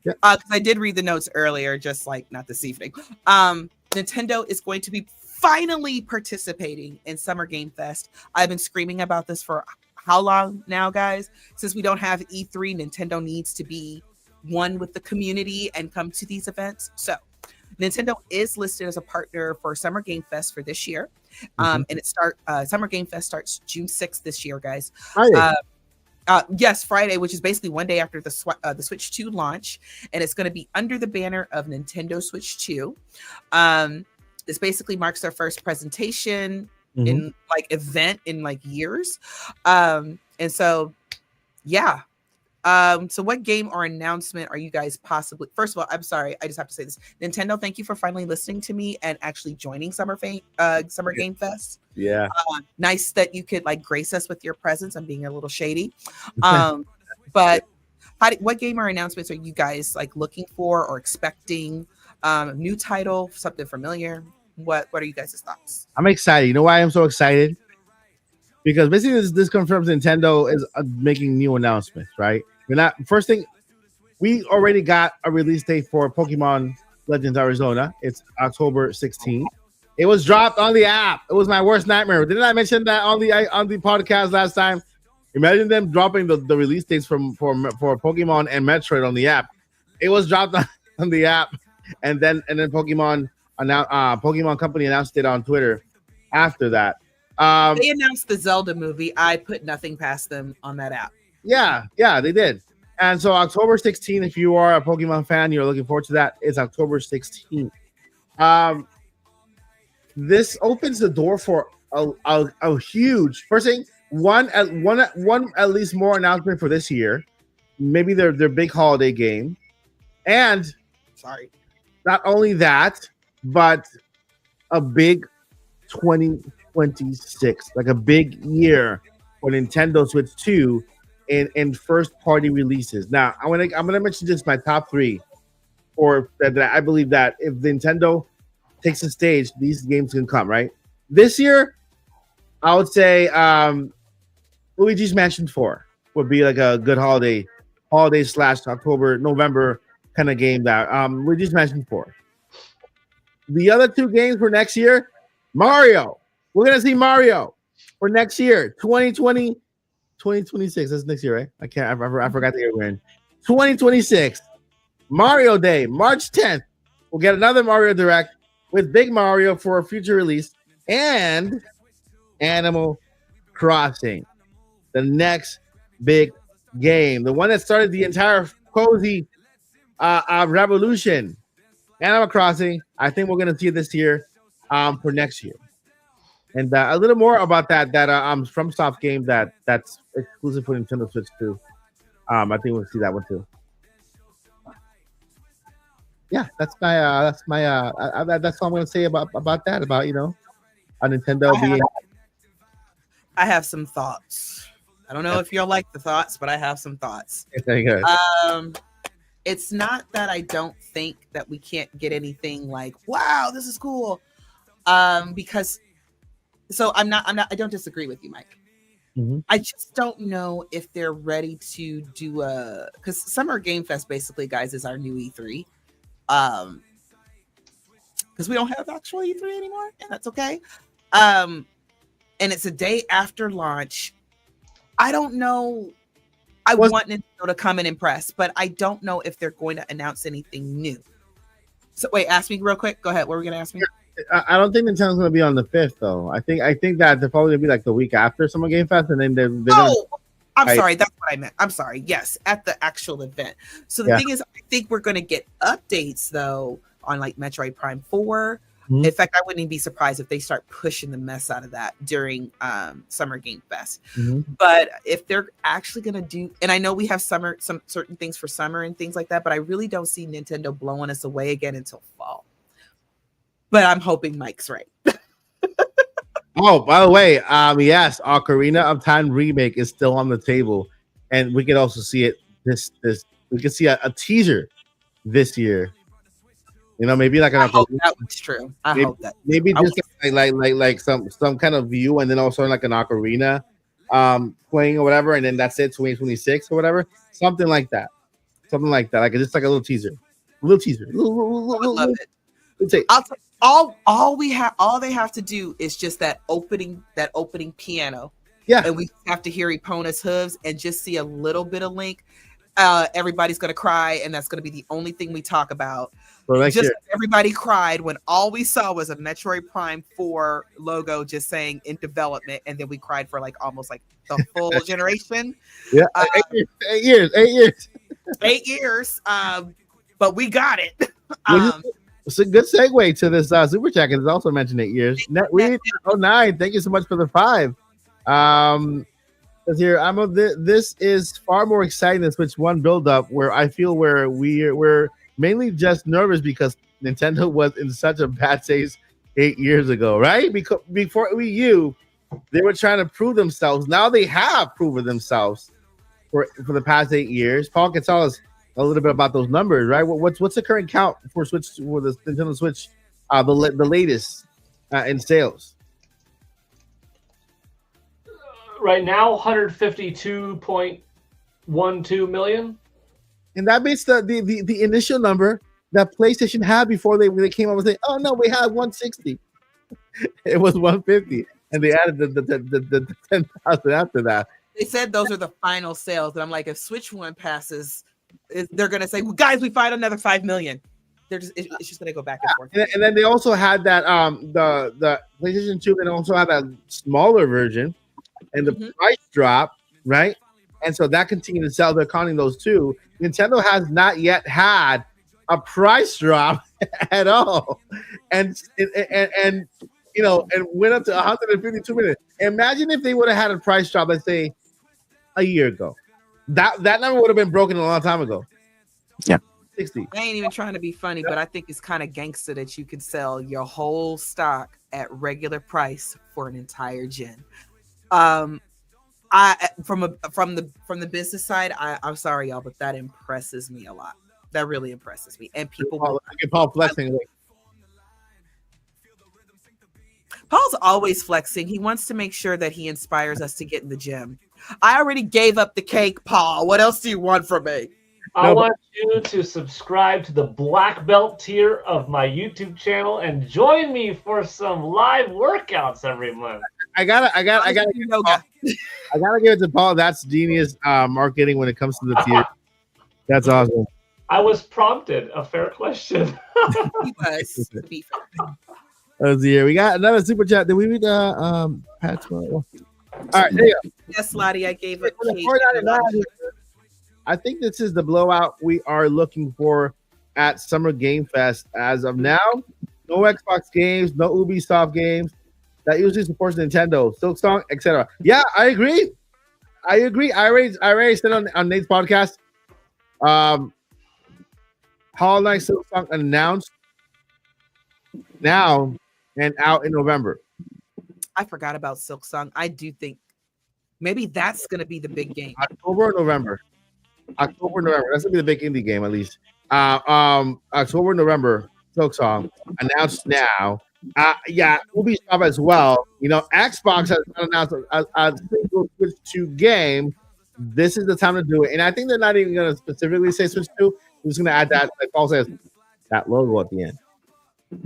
Yeah. Because I did read the notes earlier, just like not this evening. Nintendo is going to be finally participating in Summer Game Fest. I've been screaming about this for how long now, guys? Since we don't have E3, Nintendo needs to be one with the community and come to these events. So Nintendo is listed as a partner for Summer Game Fest for this year. And Summer Game Fest starts June 6th this year, guys. Yes, Friday, which is basically one day after the Switch 2 launch, and it's going to be under the banner of Nintendo Switch 2. This basically marks their first presentation in like event in like years, and so yeah. So what game or announcement are you guys possibly? First of all, I'm sorry, I just have to say this. Nintendo, thank you for finally listening to me and actually joining Summer Game Fest. Yeah. Nice that you could like grace us with your presence. I'm being a little shady. But what game or announcements are you guys like looking for or expecting? New title, something familiar? What are you guys' thoughts? I'm excited. You know why I'm so excited? Because basically this confirms Nintendo is making new announcements, right? First thing, we already got a release date for Pokemon Legends Arizona. It's October 16th. It was dropped on the app. It was my worst nightmare. Didn't I mention that on the podcast last time? Imagine them dropping the release dates for Pokemon and Metroid on the app. It was dropped on the app, and then Pokemon Company announced it on Twitter after that. They announced the Zelda movie. I put nothing past them on that app. Yeah, they did. And so October 16th, if you are a Pokemon fan, you're looking forward to that. It's October 16th. This opens the door for a huge first thing. One at least more announcement for this year. Maybe their big holiday game. And not only that, but a big 2026, like a big year for Nintendo Switch 2 in first party releases. Now, I'm gonna mention just my top 3 or that I believe that if Nintendo takes the stage, these games can come, right? This year, I would say Luigi's Mansion 4 would be like a good holiday / October, November kind of game. That Luigi's Mansion 4. The other 2 games for next year, Mario. We're gonna see Mario for next year, 2026. That's next year, right? I forgot the year we're in. 2026. Mario Day, March 10th. We'll get another Mario Direct with Big Mario for a future release and Animal Crossing, the next big game, the one that started the entire cozy revolution. Animal Crossing. I think we're gonna see it this year, for next year, and a little more about that FromSoft game that's exclusive for Nintendo Switch 2. I think we'll see that one too. Yeah, that's all I'm gonna say about that. About a Nintendo being. I have some thoughts. I don't know if you'll like the thoughts, but I have some thoughts. Very good. It's not that I don't think that we can't get anything like, wow, this is cool. Because I don't disagree with you, Mike. Mm-hmm. I just don't know if they're ready to do because Summer Game Fest basically, guys, is our new E3. Because we don't have actual E3 anymore, and that's okay. And it's a day after launch. I don't know. I want Nintendo to come and impress, but I don't know if they're going to announce anything new. So wait, ask me real quick. Go ahead. What were we going to ask me? I don't think Nintendo's going to be on the 5th, though. I think that they're probably going to be like the week after Summer Game Fest, and then they're I'm sorry. That's what I meant. I'm sorry. Yes, at the actual event. So the thing is, I think we're going to get updates, though, on like Metroid Prime 4. Mm-hmm. In fact, I wouldn't even be surprised if they start pushing the mess out of that during Summer Game Fest. Mm-hmm. But if they're actually going to do, and I know we have some certain things for summer and things like that, but I really don't see Nintendo blowing us away again until fall. But I'm hoping Mike's right. Oh, by the way, yes, Ocarina of Time remake is still on the table, and we could also see it. We could see a teaser this year. Maybe like I hope that was true. I hope that maybe just like some kind of view, and then also like an Ocarina playing or whatever, and then that's it, 2026 or whatever, something like that, like just like a little teaser, I would love it. All they have to do is just that opening piano. Yeah. And we have to hear Epona's hooves and just see a little bit of Link. Everybody's gonna cry, and that's gonna be the only thing we talk about. Just everybody cried when all we saw was a Metroid Prime 4 logo just saying in development, and then we cried for like almost like the full generation. Yeah, 8 years. 8 years. But we got it. It's a good segue to this super chat. It's also mentioned 8 years. Netweed 09. Thank you so much for the 5. This is far more exciting than Switch 1 build-up, where I feel where we're mainly just nervous because Nintendo was in such a bad state 8 years ago, right? Because before Wii U, they were trying to prove themselves. Now they have proven themselves for the past 8 years. Paul can tell us a little bit about those numbers, right? What's the current count for the Nintendo Switch, the latest in sales? Right now, 152.12 million. And that beats the initial number that PlayStation had before they came up and say, "Oh no, we had 160." It was 150, and they added the 10,000 after that. They said those are the final sales, and I'm like, if Switch One passes, they're gonna say, well, guys, we find another 5 million. It's just gonna go back and forth. And then they also had that the PlayStation 2, and also had that smaller version, and the price drop, right? And so that continued to sell. They're counting those two. Nintendo has not yet had a price drop at all, and you know, and went up to 152 minutes. Imagine if they would have had a price drop, let's say, a year ago. That number would have been broken a long time ago. Yeah. 60. I ain't even trying to be funny, but I think it's kind of gangster that you can sell your whole stock at regular price for an entire gen. I from the business side, I'm sorry, y'all, but that impresses me a lot. That really impresses me. And people, Paul flexing. Paul's always flexing. He wants to make sure that he inspires us to get in the gym. I already gave up the cake, Paul. What else do you want from me? I want you to subscribe to the black belt tier of my YouTube channel and join me for some live workouts every month. I gotta give it to Paul. That's genius marketing when it comes to the tier. That's awesome. I was prompted. A fair question. He was. Let's see here. We got another super chat. Did we read Pat's one? All right, there you go. Yes, Lottie, I gave it. I think this is the blowout we are looking for at Summer Game Fest. As of now, no Xbox games, no Ubisoft games. That usually supports Nintendo, Silksong, etc. Yeah, I agree. I already said on Nate's podcast. Hollow Knight Silksong announced now and out in November. I forgot about Silksong. I do think maybe that's going to be the big game. October or November. That's gonna be the big indie game at least. October, November, Silksong announced now. Yeah, Ubisoft as well. You know, Xbox has announced a single Switch 2 game. This is the time to do it, and I think they're not even gonna specifically say Switch 2. We're just gonna add that, like Paul says, that logo at the end.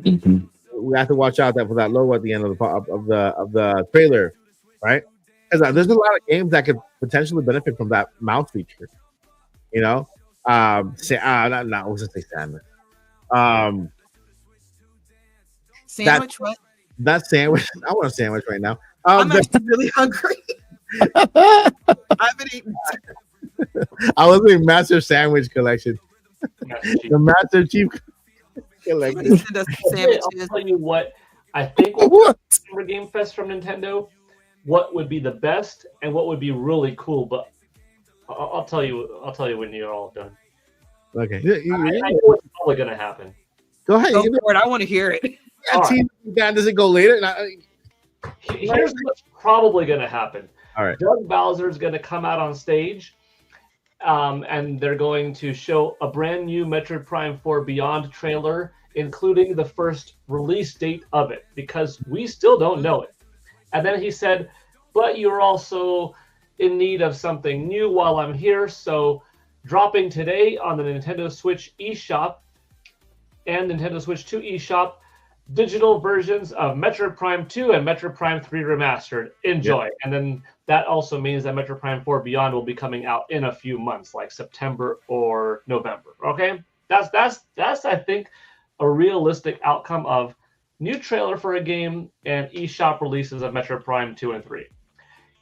Mm-hmm. We have to watch out for that logo at the end of the trailer, right? Because there's a lot of games that could potentially benefit from that mouse feature. You know, I was gonna say salmon. Sandwich, what? That sandwich. I want a sandwich right now. I'm actually really hungry. I haven't eaten. I was doing Master Sandwich Collection. The Master Chief Collection. Send us sandwiches. I'll tell you what I think Summer Game Fest from Nintendo. What would be the best and what would be really cool, but I'll tell you when you're all done. Okay. I know what's probably gonna happen. Go ahead. Go for it. I want to hear it. Yeah, does it go later? Here's what's probably gonna happen. All right. Doug Bowser is gonna come out on stage, and they're going to show a brand new Metroid Prime 4 Beyond trailer, including the first release date of it, because we still don't know it. And then he said, but you're also in need of something new while I'm here, so dropping today on the Nintendo Switch eShop and Nintendo Switch 2 eShop, digital versions of Metroid Prime 2 and Metroid Prime 3 Remastered. Enjoy. Yep. And then that also means that Metroid Prime 4 Beyond will be coming out in a few months, like September or November. Okay? That's I think a realistic outcome of new trailer for a game and eShop releases of Metroid Prime 2 and 3.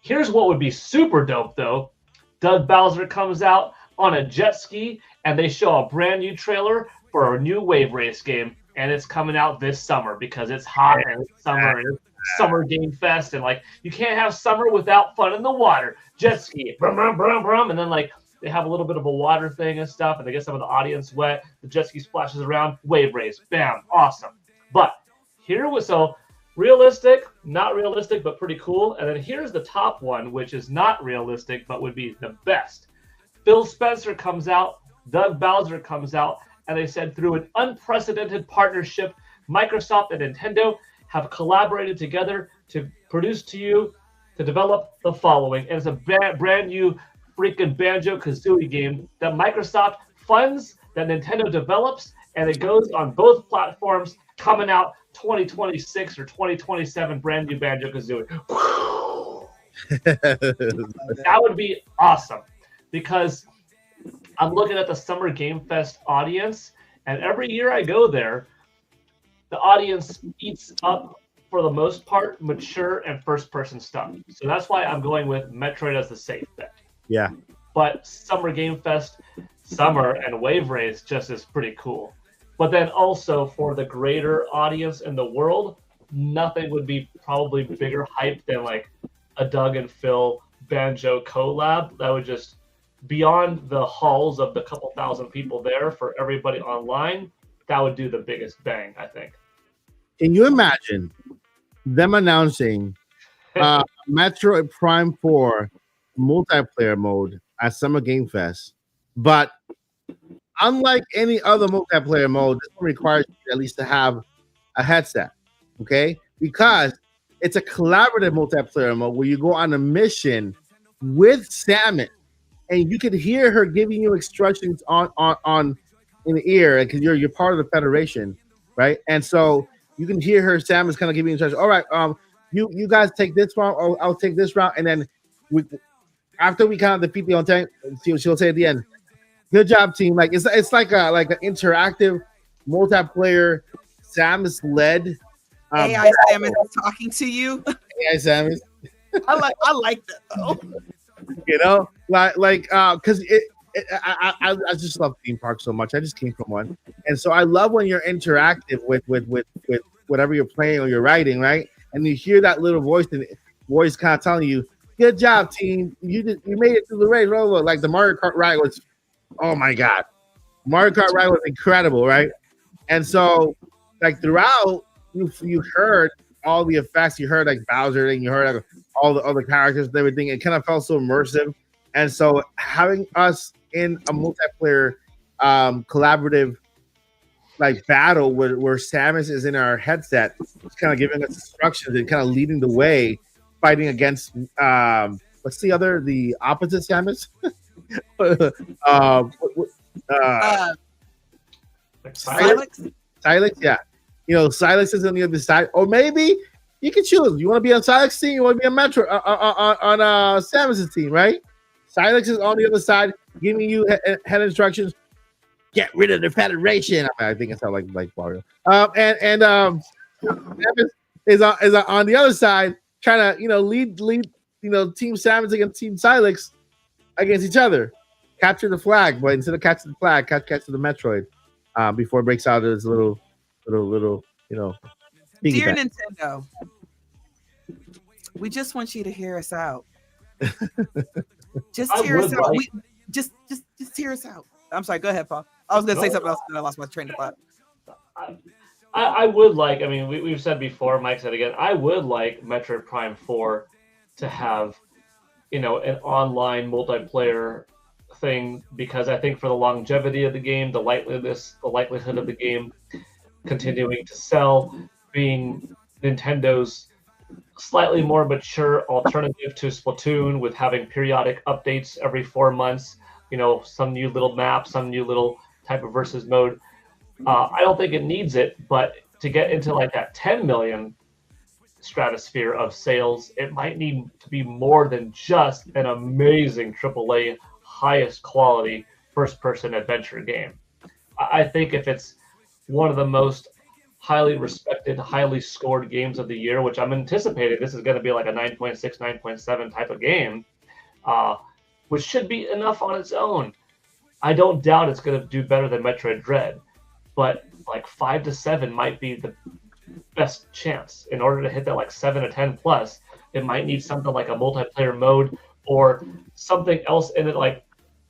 Here's what would be super dope, though. Doug Bowser comes out on a jet ski, and they show a brand new trailer for a new Wave Race game, and it's coming out this summer because it's hot and it's summer and it's Summer Game Fest, and like you can't have summer without fun in the water. Jet ski, brum, brum, brum, brum, and then like they have a little bit of a water thing and stuff, and they get some of the audience wet. The jet ski splashes around. Wave Race, bam, awesome. But here was so. Realistic, not realistic, but pretty cool. And then here's the top one, which is not realistic, but would be the best. Phil Spencer comes out, Doug Bowser comes out, and they said through an unprecedented partnership, Microsoft and Nintendo have collaborated together to produce to develop the following. And it's a brand new freaking Banjo-Kazooie game that Microsoft funds, that Nintendo develops, and it goes on both platforms, coming out 2026 or 2027 brand new Banjo-Kazooie. That would be awesome, because I'm looking at the Summer Game Fest audience, and every year I go there, the audience eats up, for the most part, mature and first-person stuff. So that's why I'm going with Metroid as the safe bet. Yeah. But Summer Game Fest, Summer, and Wave Race just is pretty cool. But then also for the greater audience in the world, nothing would be probably bigger hype than like a Doug and Phil Banjo collab. That would just, beyond the halls of the couple thousand people there, for everybody online, that would do the biggest bang, I think. Can you imagine them announcing Metroid Prime 4 multiplayer mode at Summer Game Fest, but unlike any other multiplayer mode, this one requires you at least to have a headset, okay? Because it's a collaborative multiplayer mode where you go on a mission with Samus, and you can hear her giving you instructions on in the ear, because you're part of the Federation, right? And so you can hear her, Samus, kind of giving you instructions. All right, you guys take this route, or I'll take this route, and then after we kind of defeat the tank, she'll say at the end, "Good job, team!" Like it's like an interactive multiplayer Samus led. AI Samus is talking to you. AI Samus. I like that though. You know, because I just love theme parks so much. I just came from one, and so I love when you're interactive with whatever you're playing or you're writing, right? And you hear that little voice kind of telling you, "Good job, team! You made it through the race." Like the Mario Kart ride was, oh my god, Mario Kart ride was incredible, right? And so, like throughout, you heard all the effects. You heard like Bowser, and you heard like, all the other characters and everything. It kind of felt so immersive. And so having us in a multiplayer collaborative like battle where Samus is in our headset, kind of giving us instructions and kind of leading the way, fighting against what's the opposite Samus? Silex, yeah. You know, Silex is on the other side, or maybe you can choose. You want to be on Silex team, you want to be on Metro on Samus's team, right? Silex is on the other side, giving you head instructions. Get rid of the Federation. I think it's like Mario. And Samus is on the other side, trying to lead Team Samus against Team Silex against each other. Capture the flag, but instead of catching the flag, catch the Metroid before it breaks out as a little Dear Nintendo, we just want you to hear us out. Just hear us out. Just hear us out. I'm sorry. Go ahead, Paul. I was gonna say something else, and I lost my train of thought. I would like. I mean, we've said before. Mike said again. I would like Metroid Prime 4 to have, an online multiplayer thing, because I think for the longevity of the game, the likelihood of the game continuing to sell, being Nintendo's slightly more mature alternative to Splatoon, with having periodic updates every 4 months, some new little map, some new little type of versus mode. I don't think it needs it, but to get into like that 10 million stratosphere of sales, it might need to be more than just an amazing AAA, highest quality first-person adventure game. I think if it's one of the most highly respected, highly scored games of the year, which I'm anticipating this is going to be like a 9.6, 9.7 type of game, which should be enough on its own. I don't doubt it's going to do better than Metroid Dread, but like 5 to 7 might be the best chance. In order to hit that like 7 to 10 plus, it might need something like a multiplayer mode or something else in it. Like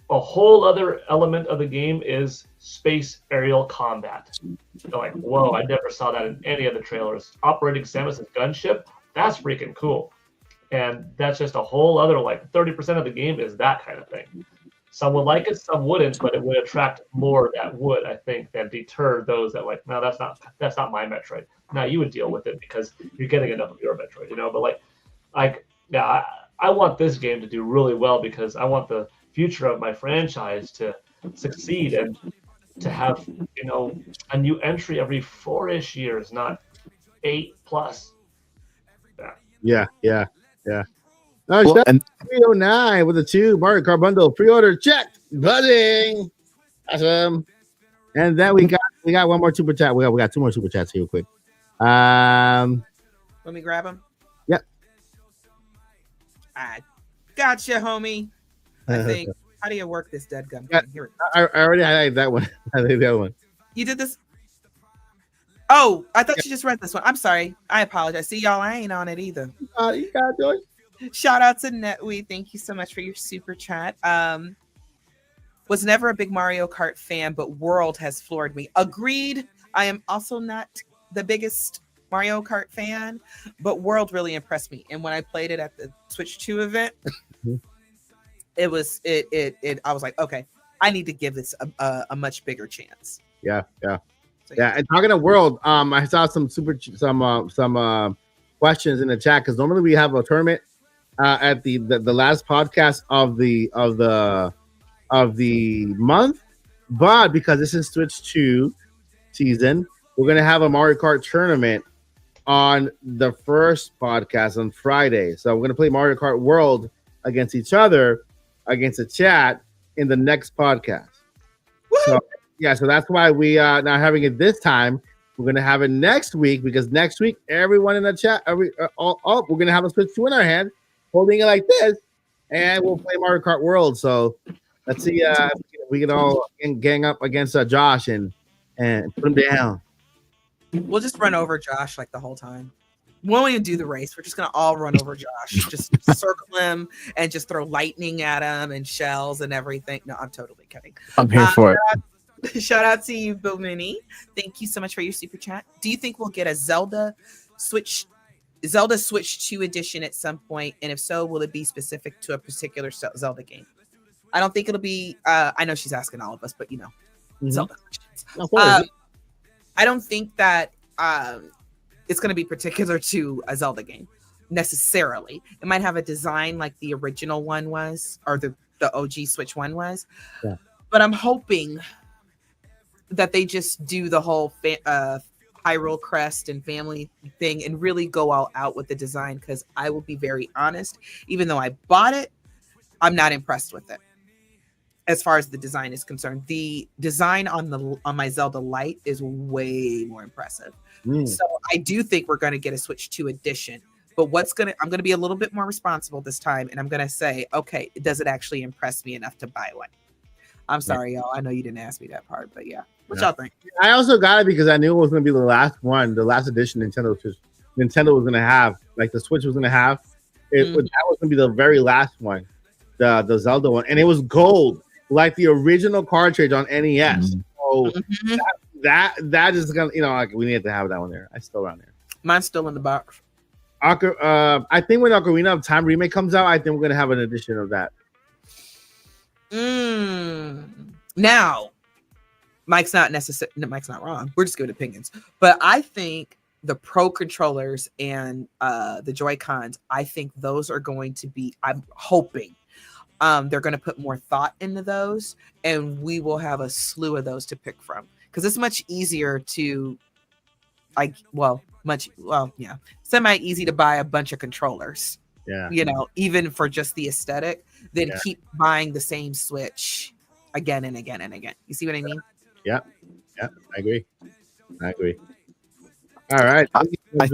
a whole other element of the game is space aerial combat. You're like, whoa, I never saw that in any of the trailers. Operating Samus's gunship, that's freaking cool. And that's just a whole other, like 30% of the game is that kind of thing. Some would like it, some wouldn't, but it would attract more that would, I think, than deter those that like, no, that's not my Metroid. Now you would deal with it because you're getting enough of your Metroid, but I want this game to do really well, because I want the future of my franchise to succeed and to have a new entry every 4-ish years, not 8 plus. Yeah. No, Well, Chef and 309 with a 2 Mario Kart bundle pre-order checked. Buzzing. Awesome. And then we got one more super chat. We got 2 more super chats here, real quick. Let me grab them. Yep. I gotcha, homie. I think. How do you work this dead gum? Yeah. Here it I already highlighted that one. I think the other one. You did this? Oh, I thought you just read this one. I'm sorry. I apologize. See, y'all, I ain't on it either. You gotta do it. Shout out to Netweed. Thank you so much for your super chat. Was never a big Mario Kart fan, but World has floored me. Agreed. I am also not the biggest Mario Kart fan, but World really impressed me. And when I played it at the Switch 2 event, it was it. I was like, okay, I need to give this a much bigger chance. Yeah. So, Yeah, and talking to World, I saw some questions in the chat because normally we have a tournament at the last podcast of the month, but because this is Switch 2 season, we're gonna have a Mario Kart tournament on the first podcast on Friday. So we're gonna play Mario Kart World against each other, against the chat in the next podcast. So yeah, so that's why we are not having it this time. We're gonna have it next week because next week everyone in the chat, we're gonna have a Switch 2 in our hand, holding it like this, and we'll play Mario Kart World. So let's see if we can all gang up against Josh and put him down. We'll just run over Josh like the whole time. We won't even do the race. We're just gonna all run over Josh, just circle him and just throw lightning at him and shells and everything. No, I'm totally kidding. I'm here for it. Shout out to you, Bill Mini. Thank you so much for your super chat. Do you think we'll get a Zelda Switch 2 edition at some point? And if so, will it be specific to a particular Zelda game? I don't think it'll be. I know she's asking all of us, but Zelda questions. I don't think that it's going to be particular to a Zelda game necessarily. It might have a design like the original one was, or the OG Switch 1 was. Yeah. But I'm hoping that they just do the whole Hyrule Crest and family thing and really go all out with the design, because I will be very honest, even though I bought it, I'm not impressed with it. As far as the design is concerned, the design on my Zelda Lite is way more impressive. So I do think we're going to get a Switch 2 edition, but I'm going to be a little bit more responsible this time, and I'm going to say, okay, does it actually impress me enough to buy one? I'm sorry, y'all. I know you didn't ask me that part, but yeah. What y'all think? I also got it because I knew it was going to be the last one, the last edition Nintendo was going to have, like the Switch was going to have. That was going to be the very last one, the Zelda one, and it was gold, like the original cartridge on NES. So that is gonna, like, we need to have that one there. I still around there. Mine's still in the box. I think when Ocarina of Time remake comes out, I think we're gonna have an edition of that. Now, Mike's not wrong. We're just giving opinions, but I think the Pro controllers and the Joy-Cons, I think those are going to be. I'm hoping they're going to put more thought into those, and we will have a slew of those to pick from, because it's much easier to, semi easy to buy a bunch of controllers. Yeah, even for just the aesthetic, than keep buying the same Switch again and again and again. You see what I mean? Yeah, I agree. All right. I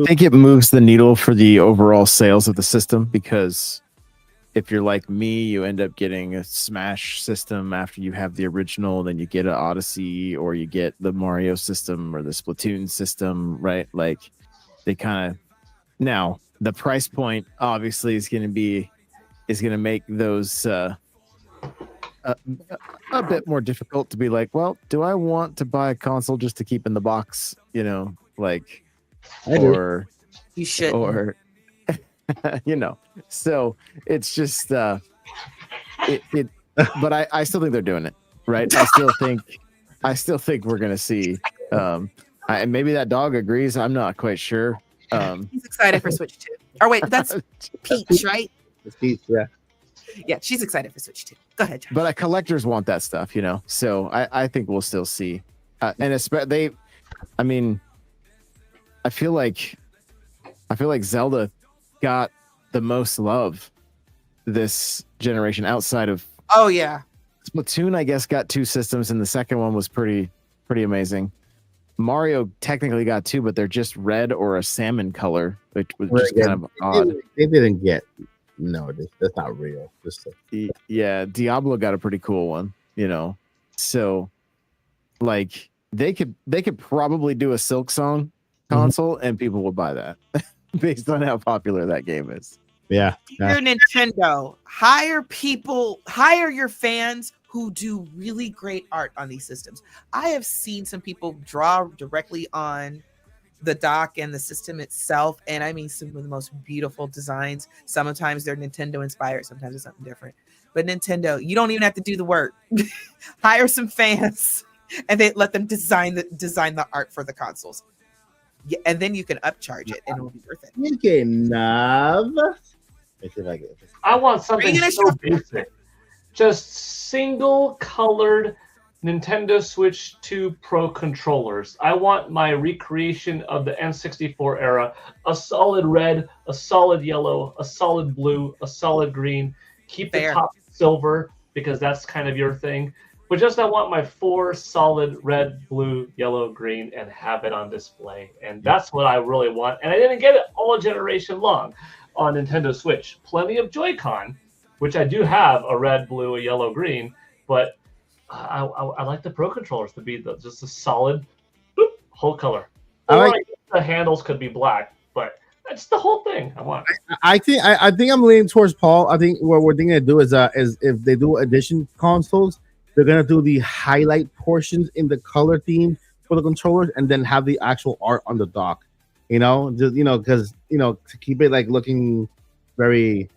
think it moves the needle for the overall sales of the system, because if you're like me, you end up getting a Smash system after you have the original, then you get an Odyssey, or you get the Mario system or the Splatoon system, right? Like, they kind of, now the price point obviously is going to make those a bit more difficult to be like, well, do I want to buy a console just to keep in the box? Like, or you should, or so it's just but I still think they're doing it right. I still think we're gonna see and maybe that dog agrees, I'm not quite sure. He's excited for Switch 2. Or wait, that's Peach, right? It's Peach, yeah. Yeah, she's excited for Switch 2. Go ahead, Josh. But collectors want that stuff, so I think we'll still see, and especially I feel like Zelda got the most love this generation outside of Oh yeah. Splatoon. I guess got 2 systems, and the second one was pretty amazing. Mario technically got 2, but they're just red or a salmon color, which was just kind of odd. They didn't get that's not real. Yeah, Diablo got a pretty cool one, you know. So like they could probably do a Silk Song console and people would buy that based on how popular that game is. Yeah. Dear Nintendo, hire your fans who do really great art on these systems. I have seen some people draw directly on the dock and the system itself, and I mean some of the most beautiful designs. Sometimes they're Nintendo inspired, sometimes it's something different. But Nintendo, you don't even have to do the work. Hire some fans and they let them design the art for the consoles. Yeah, and then you can upcharge it and it'll be worth it. Speaking of, I want something Bring in a so basic. Just single colored Nintendo Switch 2 Pro controllers. I want my recreation of the N64 era. A solid red, a solid yellow, a solid blue, a solid green. Keep the top silver because that's kind of your thing. But just I want my 4 solid red, blue, yellow, green, and have it on display. And that's what I really want. And I didn't get it all generation long on Nintendo Switch. Plenty of Joy-Con, which I do have a red, blue, a yellow, green. But I like the Pro controllers to be just a solid whole color. Or the handles could be black, but that's the whole thing I want. I think I'm leaning towards Paul. I think what we're thinking to do is if they do edition consoles, they're gonna do the highlight portions in the color theme for the controllers, and then have the actual art on the dock. Because to keep it like looking very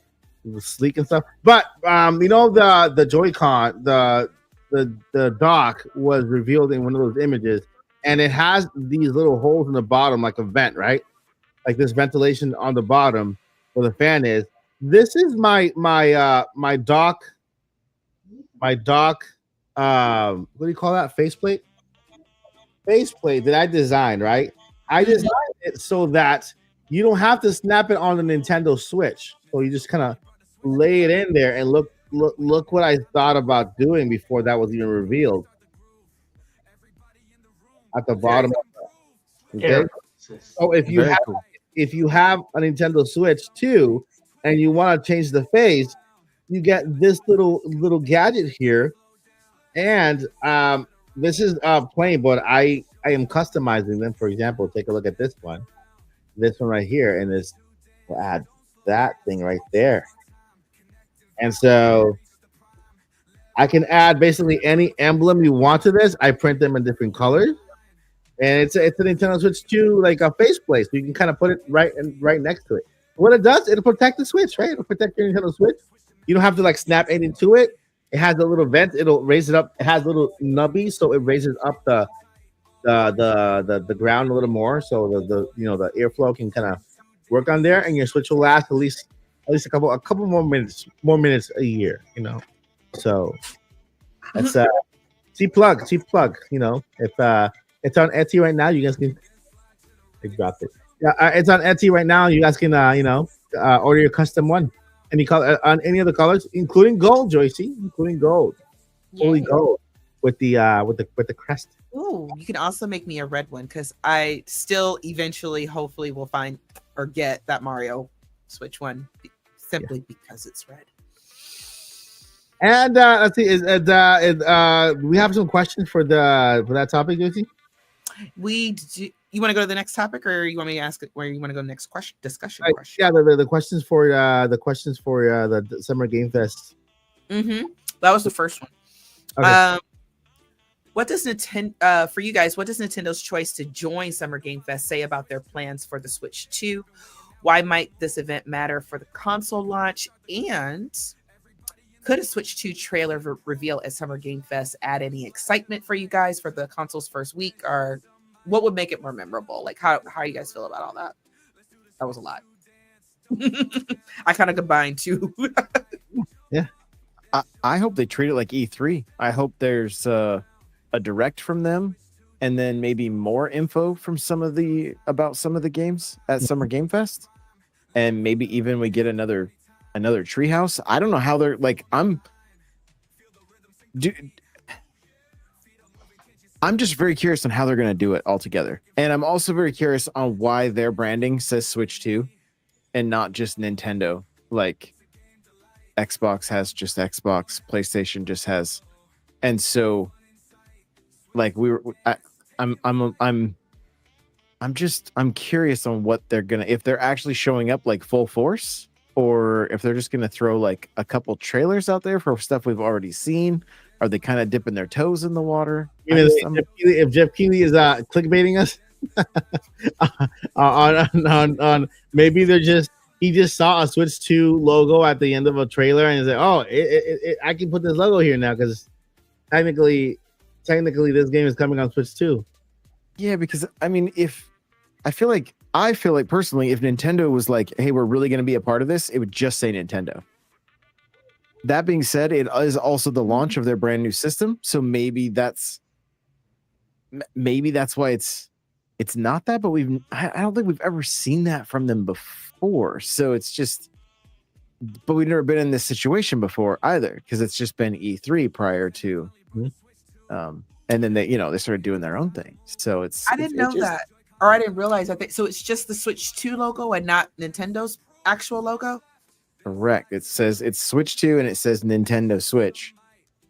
sleek and stuff. But the Joy-Con, the dock was revealed in one of those images, and it has these little holes in the bottom, like a vent, right? Like this ventilation on the bottom where the fan is. This is my dock. My dock. What do you call that? Faceplate. Faceplate that I designed, right? I designed it so that you don't have to snap it on the Nintendo Switch. So you just kind of lay it in there and look what I thought about doing before that was even revealed. At the bottom. Okay? So if you have a Nintendo Switch too, and you want to change the face, you get this little gadget here, and this is plain, but I am customizing them. For example, take a look at this one right here, and this will add that thing right there. And so I can add basically any emblem you want to this. I print them in different colors, and it's a Nintendo Switch 2 like a faceplate, so you can kind of put it right next to it. What it does, it'll protect the Switch, right? It'll protect your Nintendo Switch. You don't have to like snap anything to it. It has a little vent. It'll raise it up. It has little nubbies, so it raises up the ground a little more, so the airflow can kind of work on there, and your Switch will last at least a couple more minutes a year. So that's cheap plug. If it's on Etsy right now, you guys can. I dropped it. Yeah, it's on Etsy right now. You guys can order your custom one. Any color on any of the colors, including gold, Joycey, including gold, fully gold with the crest. Ooh, you can also make me a red one because I still eventually, hopefully, will find or get that Mario Switch one simply because it's red. And let's see, we have some questions for that topic, Joycey? We do. You want to go to the next topic, or you want me to ask it where you want to go next discussion? Yeah, the questions for the Summer Game Fest. Mm-hmm. That was the first one. Okay. What does Nintendo for you guys? What does Nintendo's choice to join Summer Game Fest say about their plans for the Switch 2? Why might this event matter for the console launch? And could a Switch 2 trailer reveal at Summer Game Fest add any excitement for you guys for the console's first week, or what would make it more memorable? Like how you guys feel about all that? That was a lot. I kind of combined two. Yeah. I hope they treat it like E3. I hope there's a direct from them and then maybe more info from some of the games at Summer Game Fest, and maybe even we get another treehouse. I don't know how they're like. I'm just very curious on how they're going to do it all together, and I'm also very curious on why their branding says Switch 2 and not just Nintendo. Like Xbox has just Xbox, PlayStation just has, and so like I'm curious on what they're gonna, if they're actually showing up like full force, or if they're just gonna throw like a couple trailers out there for stuff we've already seen. Are they kind of dipping their toes in the water? You know, if Jeff Keighley is clickbaiting us on maybe he just saw a Switch 2 logo at the end of a trailer and he's like, oh, I can put this logo here now because technically this game is coming on Switch 2. Yeah, because I mean, I feel like personally, if Nintendo was like, hey, we're really going to be a part of this, it would just say Nintendo. That being said, it is also the launch of their brand new system, so maybe that's why it's not that. But I don't think we've ever seen that from them before. So it's just, but we've never been in this situation before either, because it's just been E3 prior to, and then they started doing their own thing. So I didn't know that, or I didn't realize that. So it's just the Switch 2 logo and not Nintendo's actual logo. Correct. It says it's Switch 2 and it says Nintendo Switch.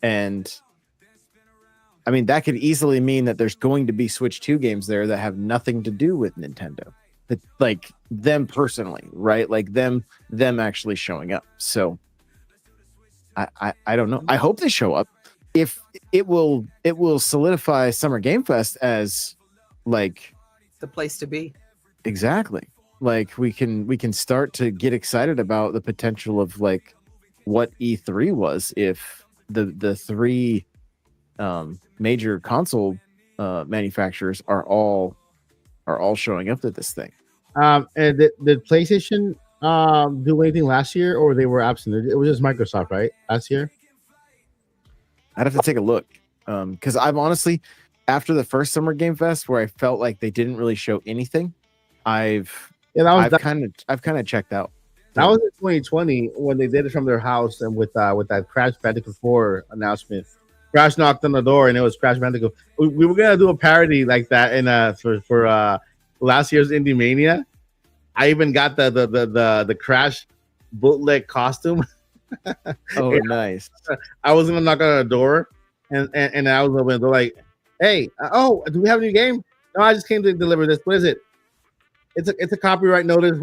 And I mean, that could easily mean that there's going to be Switch 2 games there that have nothing to do with Nintendo. But like them personally, right? Like them actually showing up. So I don't know. I hope they show up. If it will solidify Summer Game Fest as like the place to be. Exactly. Like we can start to get excited about the potential of like what E3 was if the three major console manufacturers are all showing up to this thing. And did PlayStation do anything last year, or they were absent? It was just Microsoft, right? Last year. I'd have to take a look because I've honestly, after the first Summer Game Fest where I felt like they didn't really show anything, I've kind of checked out. That was in 2020 when they did it from their house and with that Crash Bandicoot 4 announcement. Crash knocked on the door and it was Crash Bandicoot. We were gonna do a parody like that in for last year's Indie Mania. I even got the Crash bootleg costume. Oh, nice! I was gonna knock on the door and I was open. They're like, "Hey, do we have a new game?" No, I just came to deliver this. What is it? It's a copyright notice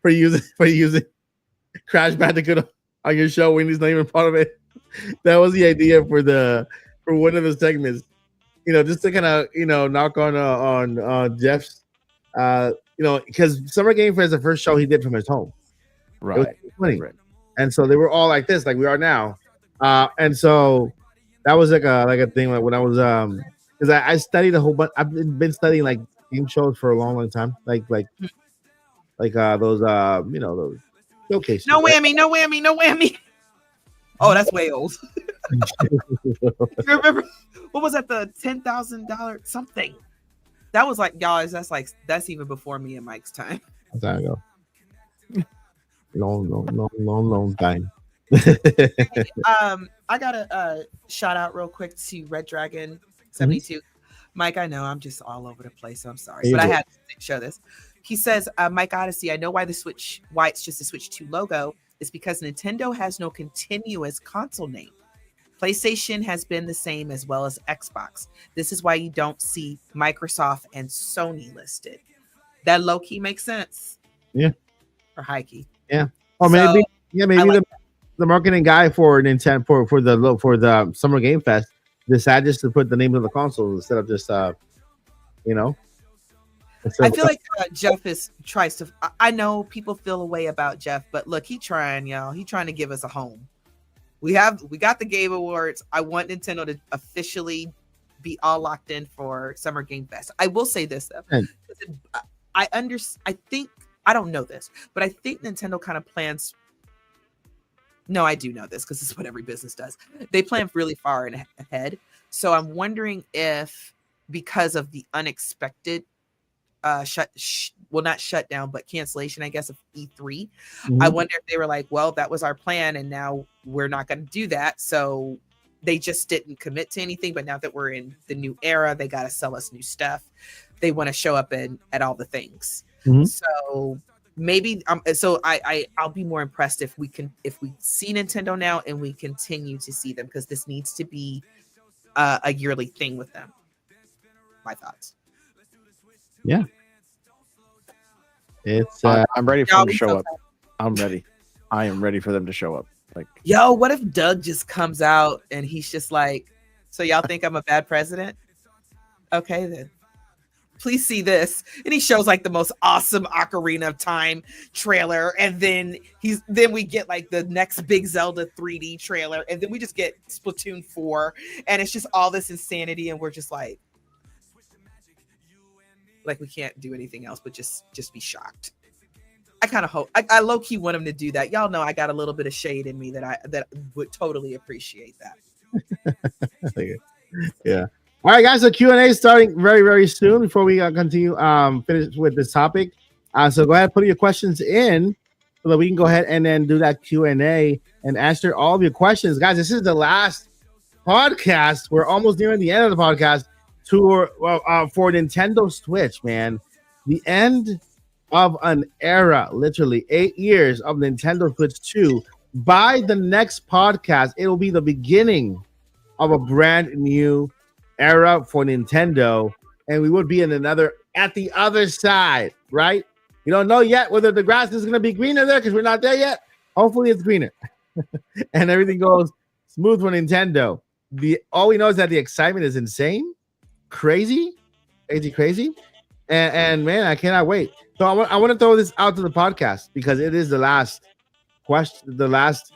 for using Crash Bandicoot on your show when he's not even part of it. That was the idea for one of the segments, just to kind of knock on Jeff's, because Summer Game Fest is the first show he did from his home, right? And so they were all like this, like we are now, and so that was like a thing. Like when I was because I studied a whole bunch. I've been studying like game shows for a long time, like those those showcases. No whammy. Oh, that's way old. Remember what was that? The $10,000 something. That was like, guys. That's even before me and Mike's time. Long time ago. Long time. I gotta shout out real quick to Red Dragon 72. Mike, I know I'm just all over the place, so I'm sorry, but I had to show this. He says, Mike Odyssey, I know why it's just a Switch 2 logo is because Nintendo has no continuous console name. PlayStation has been the same as well as Xbox. This is why you don't see Microsoft and Sony listed. That low key makes sense. Yeah. Or high key. Yeah. Or maybe the marketing guy for Nintendo for the Summer Game Fest decided just to put the name of the console instead of just I feel like Jeff tries to. I know people feel a way about Jeff, but look, he trying, y'all. He trying to give us a home. We got the Game Awards. I want Nintendo to officially be all locked in for Summer Game Fest. I will say this though, I don't know this, but I think Nintendo kind of plans. No, I do know this because it's what every business does. They plan really far ahead. So I'm wondering if, because of the unexpected not shutdown, but cancellation, I guess, of E3, I wonder if they were like, well, that was our plan, and now we're not going to do that. So they just didn't commit to anything. But now that we're in the new era, they got to sell us new stuff. They want to show up at all the things. So maybe I'll be more impressed if we see Nintendo now and we continue to see them, because this needs to be a yearly thing with them. My thoughts. Yeah, it's I'm ready for them to show up. I'm ready. I am ready for them to show up. Like, yo, what if Doug just comes out and he's just like, so y'all think I'm a bad president? Okay, then please see this. And he shows like the most awesome Ocarina of Time trailer, and then we get like the next big Zelda 3D trailer, and then we just get Splatoon 4, and it's just all this insanity, and we're just like we can't do anything else but just be shocked. I kind of hope, I low-key want him to do that. Y'all know I got a little bit of shade in me that would totally appreciate that. Yeah. All right, guys. So Q&A is starting very, very soon. Before we continue, finish with this topic, so go ahead and put your questions in so that we can go ahead and then do that Q&A and answer all of your questions, guys. This is the last podcast. We're almost nearing the end of the podcast for Nintendo Switch, man. The end of an era, literally 8 years of Nintendo Switch 2. By the next podcast, it will be the beginning of a brand new era for Nintendo, and we would be at the other side, right? You don't know yet whether the grass is going to be greener there because we're not there yet. Hopefully it's greener and everything goes smooth for Nintendo. All we know is that the excitement is insane, crazy, and man, I cannot wait. So I want to throw this out to the podcast because it is the last question, the last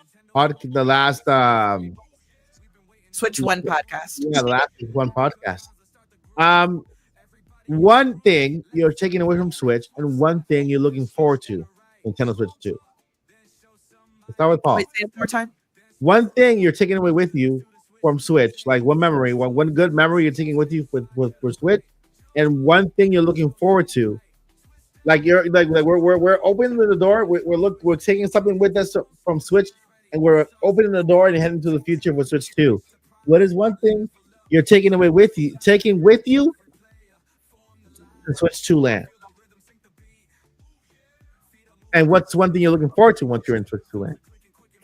Switch One podcast. Yeah, the last one podcast. One thing you're taking away from Switch, and one thing you're looking forward to Nintendo Switch 2. Let's start with Paul. Wait, say it one more time. One thing you're taking away with you from Switch, like one memory, one good memory you're taking with you for Switch, and one thing you're looking forward to. Like we're opening the door. We're taking something with us from Switch, and we're opening the door and heading to the future with Switch 2. What is one thing you're taking with you to Switch 2 land? And what's one thing you're looking forward to once you're in Switch 2 land?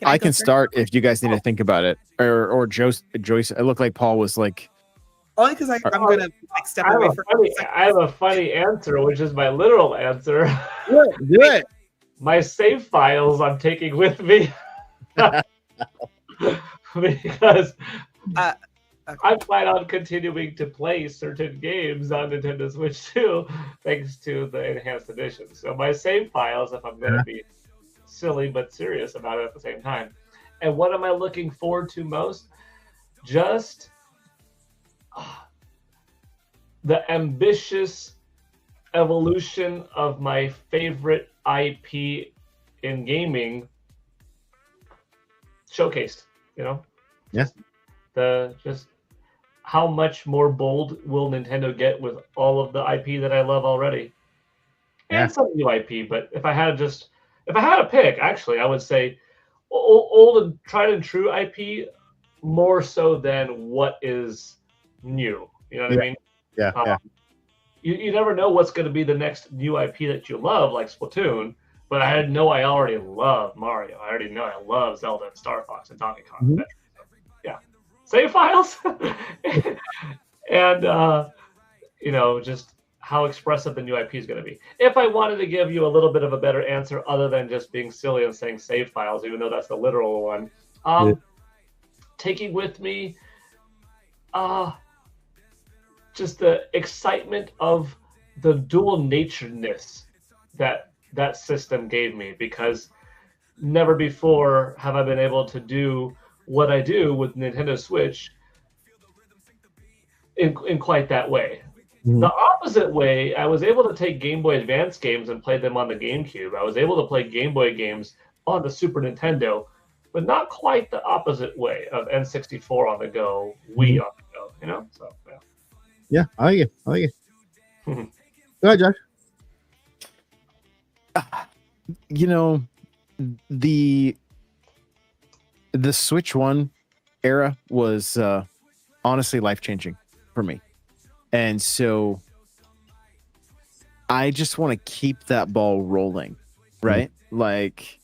I can start if you guys need to think about it. Or Joyce, it looked like Paul was like, only because I'm gonna step away from. I have a funny answer, which is my literal answer. Do it. My save files I'm taking with me because I plan on continuing to play certain games on Nintendo Switch 2 thanks to the enhanced edition. So my save files, if I'm going to be silly but serious about it at the same time. And what am I looking forward to most? Just the ambitious evolution of my favorite IP in gaming showcased, Yes. Just how much more bold will Nintendo get with all of the IP that I love already, and some new IP. But if I had a pick, actually, I would say old and tried and true IP more so than what is new. You know what I mean? Yeah. You never know what's going to be the next new IP that you love, like Splatoon. But I already love Mario. I already know I love Zelda and Star Fox and Donkey Kong. Mm-hmm. Yeah. Save files. And, just how expressive the new IP is going to be. If I wanted to give you a little bit of a better answer other than just being silly and saying save files, even though that's the literal one, taking with me just the excitement of the dual naturedness that system gave me, because never before have I been able to do what I do with Nintendo Switch in quite that way. Mm-hmm. The opposite way, I was able to take Game Boy Advance games and play them on the GameCube. I was able to play Game Boy games on the Super Nintendo, but not quite the opposite way of N64 on the go, Wii on the go. you know. So yeah. Yeah, I like it. I like it. Go ahead, Josh. You know, the Switch 1 era was honestly life-changing for me. And so I just want to keep that ball rolling, right? Like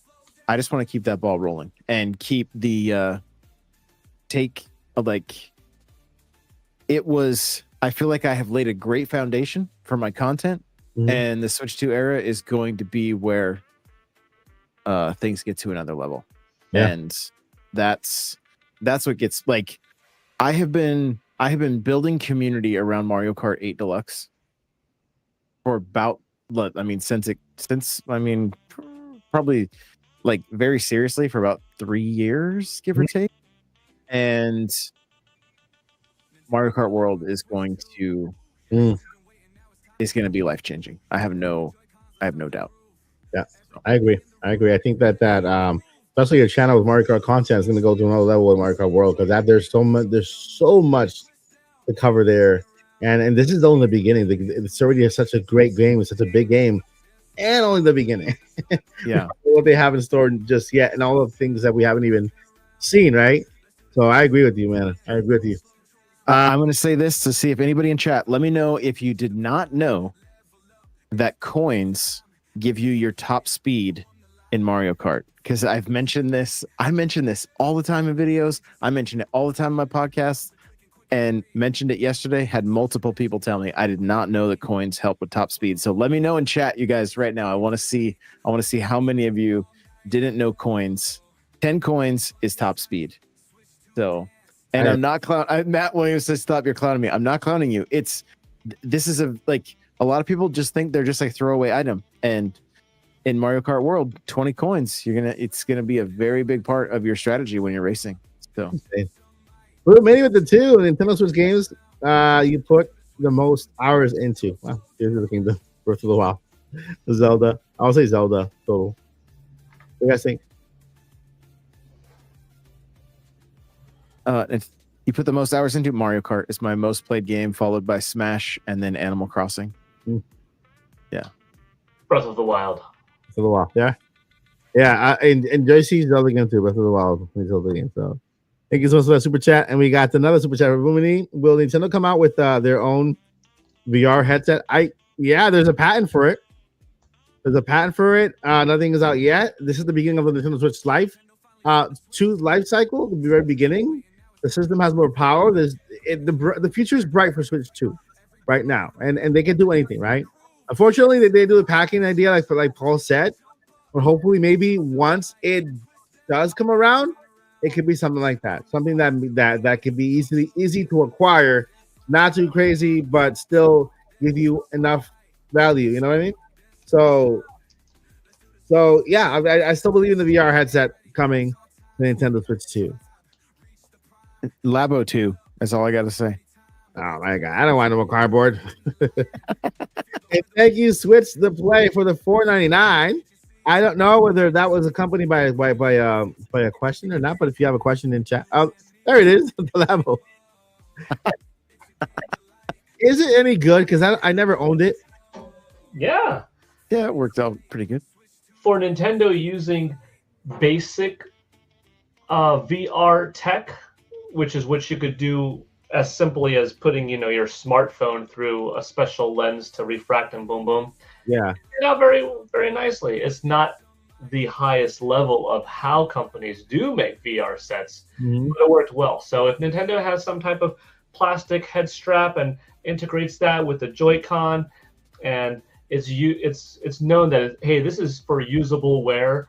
I just want to keep that ball rolling and keep the I feel like I have laid a great foundation for my content, and the Switch 2 era is going to be where things get to another level. Yeah. And that's what gets like I have been building community around Mario Kart 8 Deluxe for about probably like very seriously for about 3 years, give or take. And Mario Kart World is going to be life changing. I have no doubt. Yeah, I agree. I think that especially your channel with Mario Kart content is going to go to another level with Mario Kart World, because there's so much to cover there, and this is only the beginning. It's already such a great game. It's such a big game, and only the beginning. Yeah, what they have in store just yet, and all the things that we haven't even seen. Right. So I agree with you, man. I agree with you. I'm going to say this to see if anybody in chat. Let me know if you did not know that coins give you your top speed in Mario Kart, because I've mentioned this. I mention this all the time in videos. I mention it all the time in my podcasts, and mentioned it yesterday. Had multiple people tell me I did not know that coins help with top speed. So let me know in chat, you guys, right now. I want to see how many of you didn't know coins. 10 coins is top speed. So, and I'm not Matt Williams says, "Stop! You're clowning me." I'm not clowning you. This is a lot of people just think they're just like throwaway item, and in Mario Kart World, 20 coins, it's gonna be a very big part of your strategy when you're racing. So, well, maybe with the two Nintendo Switch games, you put the most hours into. Wow, Tears of the Kingdom, Breath of the Wild, Zelda. I'll say Zelda total. What do you guys think? If you put the most hours into Mario Kart, it's my most played game, followed by Smash and then Animal Crossing. Yeah, Breath of the Wild. Breath of the Wild. Yeah. And Joyce's Zelda game too. Breath of the Wild. Zelda game. So thank you so much for that super chat. And we got another super chat from Rumini. Will Nintendo come out with their own VR headset? There's a patent for it. Nothing is out yet. This is the beginning of the Nintendo Switch life cycle, the very beginning. The system has more power. The future is bright for Switch 2 right now, and they can do anything, right? Unfortunately, they do a packing idea, like Paul said, but hopefully, maybe once it does come around, it could be something like that, something that could be easy to acquire, not too crazy, but still give you enough value. You know what I mean? So yeah, I still believe in the VR headset coming to Nintendo Switch 2. Labo 2. That's all I got to say. Oh my god, I don't want no more cardboard. And thank you, Switch the Play, for the $4.99. I don't know whether that was accompanied by a question or not, but if you have a question in chat, there it is, the Labo. Is it any good? Because I never owned it. Yeah, it worked out pretty good for Nintendo using basic VR tech, which is what you could do as simply as putting, your smartphone through a special lens to refract and boom, boom. Yeah. Very, very nicely. It's not the highest level of how companies do make VR sets, but it worked well. So if Nintendo has some type of plastic head strap and integrates that with the Joy-Con, and it's known that, hey, this is for usable wear,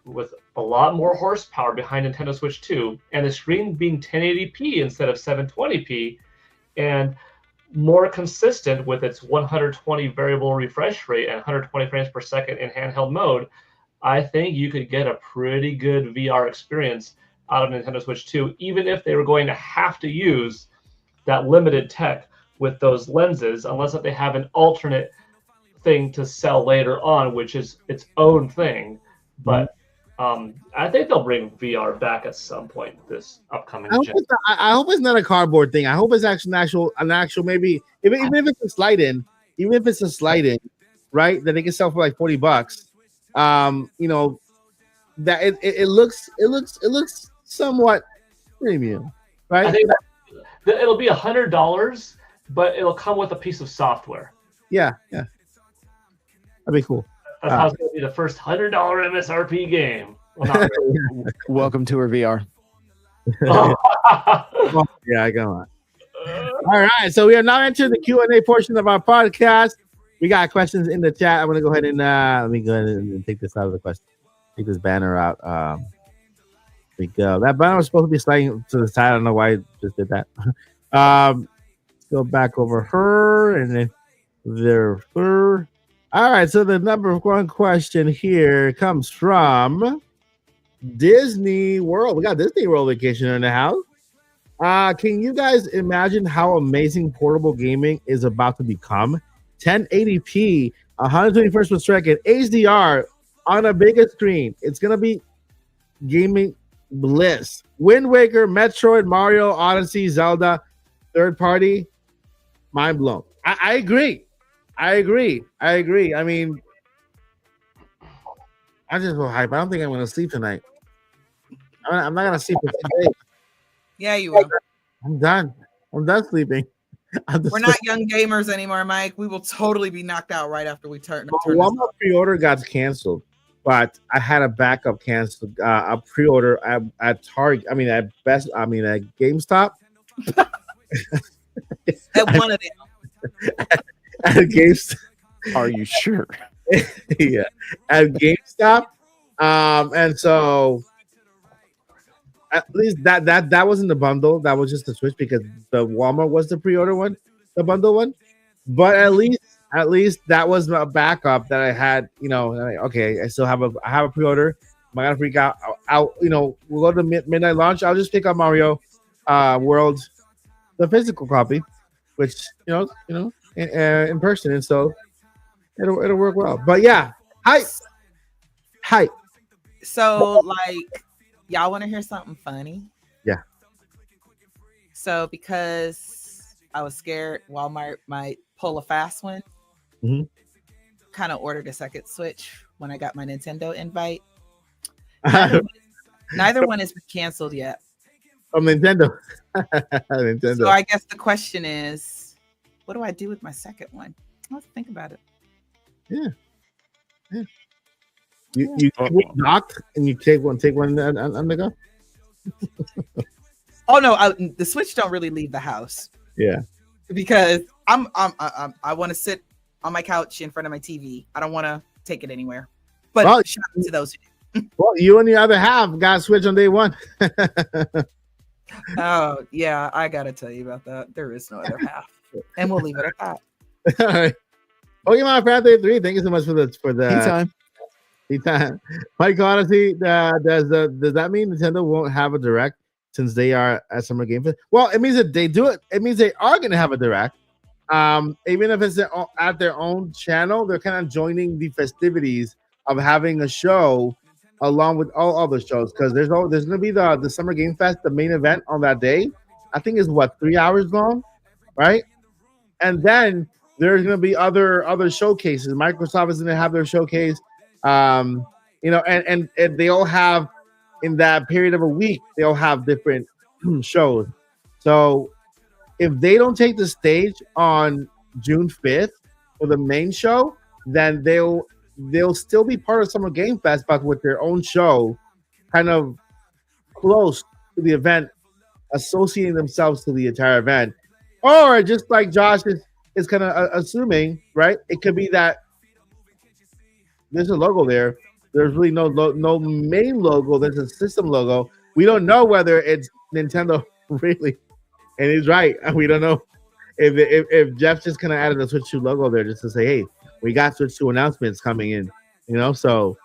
with a lot more horsepower behind Nintendo Switch 2, and the screen being 1080p instead of 720p, and more consistent with its 120 variable refresh rate and 120 frames per second in handheld mode, I think you could get a pretty good VR experience out of Nintendo Switch 2, even if they were going to have to use that limited tech with those lenses, unless they have an alternate thing to sell later on, which is its own thing. But I think they'll bring VR back at some point this upcoming I hope, gen. I hope it's not a cardboard thing. I hope it's actually an actual maybe even if it's a slide in, right? That they can sell for like $40. You know, that it looks somewhat premium, right? I think that it'll be $100, but it'll come with a piece of software. Yeah. That'd be cool. That's how it's going to be the first $100 MSRP game. Well, not really. Welcome to our VR. Yeah, I got it. All right, so we are now entering the Q&A portion of our podcast. We got questions in the chat. I'm gonna go ahead and let me go ahead and take this out of the question. Take this banner out. There we go. That banner was supposed to be sliding to the side. I don't know why I just did that. Let's go back over her and then there her. All right, so the number one question here comes from Disney World. We got Disney World Vacation in the house. Can you guys imagine how amazing portable gaming is about to become? 1080p, 121st per second, HDR on a bigger screen. It's gonna be gaming bliss. Wind Waker, Metroid, Mario, Odyssey, Zelda, third party, mind blown. I agree. I mean, I just feel hype. I don't think I'm gonna sleep tonight. I'm not gonna sleep for 10 days. Yeah, you will. I'm done sleeping. We're not young gamers anymore, Mike. We will totally be knocked out right after we turn. Walmart pre-order got canceled, but I had a backup canceled. A pre-order at Target. I mean, at GameStop. At one of them. At GameStop. Are you sure? Yeah, at GameStop. And so at least that wasn't the bundle. That was just the Switch because the Walmart was the pre-order one, the bundle one. But at least that was a backup that I had. You know, okay, I have a pre-order. I'm not gonna freak out. You know, we'll go to midnight launch. I'll just pick up Mario World, the physical copy, which you know, in person, and so it'll work well. But yeah, hype. So like, y'all want to hear something funny? Yeah. So because I was scared Walmart might pull a fast one, kind of ordered a second Switch when I got my Nintendo invite. Neither one has been canceled yet. From Nintendo. Nintendo. So I guess the question is, what do I do with my second one? Let's think about it. Yeah. You dock and you take one on the go. Oh no, the Switch don't really leave the house. Yeah, because I want to sit on my couch in front of my TV. I don't want to take it anywhere. But shout out to those who do. Well, you and the other half got a Switch on day one. Oh yeah, I gotta tell you about that. There is no other half, and we'll leave it at that. All right. Pokemon Pathway 3. Thank you so much for the Anytime. Mike Odyssey, does that mean Nintendo won't have a direct since they are at Summer Game Fest? Well, it means that they do it. It means they are going to have a direct. Even if it's at their own channel, they're kind of joining the festivities of having a show along with all other shows because there's going to be the Summer Game Fest, the main event on that day. I think is 3 hours long, right? And then there's going to be other showcases. Microsoft is going to have their showcase. You know, and they all have in that period of a week, they all have different shows. So if they don't take the stage on June 5th for the main show, then they'll still be part of Summer Game Fest, but with their own show, kind of close to the event, associating themselves to the entire event. Or just like Josh is kind of assuming, right? It could be that there's a logo there. There's really no main logo. There's a system logo. We don't know whether it's Nintendo really, and he's right. We don't know if Jeff just kind of added a Switch 2 logo there just to say, hey, we got Switch 2 announcements coming in. You know, so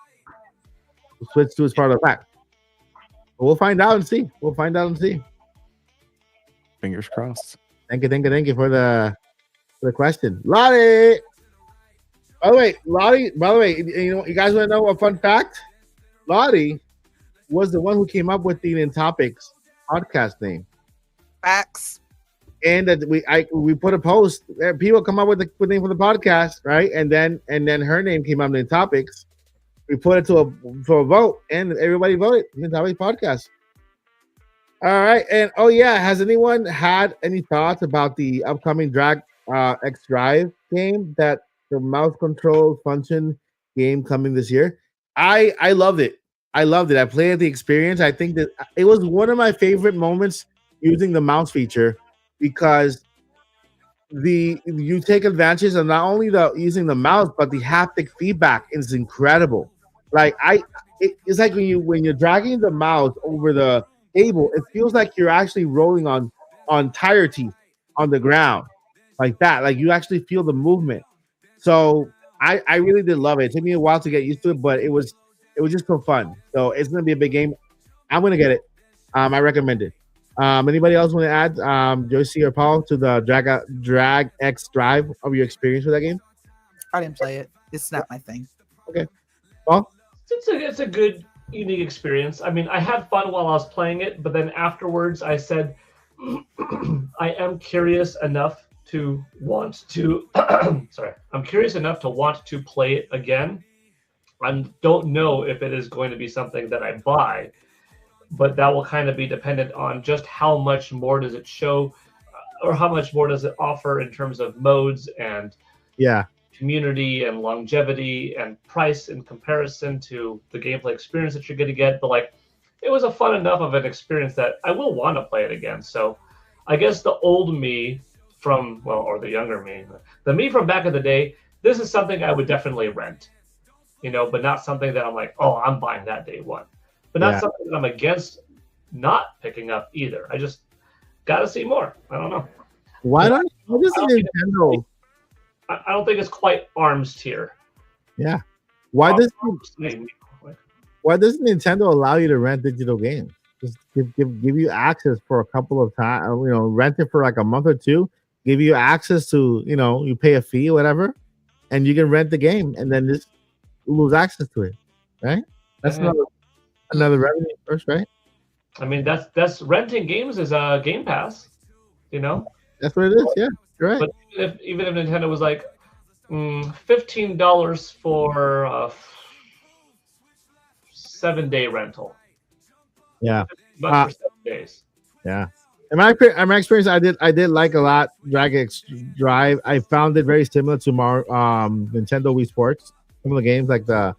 Switch 2 is part of the pack. But we'll find out and see. Fingers crossed. Thank you for the question, Lottie. By the way, you know, you guys want to know a fun fact? Lottie was the one who came up with the Nintopics podcast name. Facts. And that we put a post. People come up with the name for the podcast, right? And then her name came up in topics. We put it to a vote, and everybody voted. Nintopics podcast. All right, and oh yeah, has anyone had any thoughts about the upcoming Drag X Drive game, that the mouse control function game coming this year? I loved it. I loved it. I played the experience. I think that it was one of my favorite moments using the mouse feature, because you take advantage of not only the using the mouse, but the haptic feedback is incredible. Like it's like when you're dragging the mouse over the table, it feels like you're actually rolling on tire teeth on the ground, like that. Like you actually feel the movement. So I really did love it. It took me a while to get used to it, but it was just so fun. So it's gonna be a big game. I'm gonna get it. I recommend it. Anybody else want to add, Josie or Paul, to the Drag X Drive of your experience with that game? I didn't play it. It's not my thing. Okay, Paul. It's a good, unique experience. I mean, I had fun while I was playing it, but then afterwards, I said, I am curious enough to want to. Sorry, I'm curious enough to want to play it again. I don't know if it is going to be something that I buy, but that will kind of be dependent on just how much more does it show, or how much more does it offer in terms of modes and community and longevity and price in comparison to the gameplay experience that you're going to get. But like, it was a fun enough of an experience that I will want to play it again. So I guess the old me from, well, or the younger me, the me from back in the day, this is something I would definitely rent, but not something that I'm like, oh, I'm buying that day one. But not something that I'm against not picking up either. I just got to see more. I don't know. Why doesn't Nintendo? I don't think it's quite arms tier. Yeah. Why doesn't Nintendo allow you to rent digital games? Just give you access for a couple of times. Rent it for like a month or two. Give you access to, you pay a fee or whatever, and you can rent the game, and then just lose access to it. Right? That's another revenue first, right? I mean, that's renting games is a Game Pass. That's what it is. Yeah, you're right. But even if Nintendo was like $15 for a 7-day rental. Yeah. But for 7 days. Yeah. In my experience, I did like a lot Drag X Drive. I found it very similar to Nintendo Wii Sports. Some of the games like the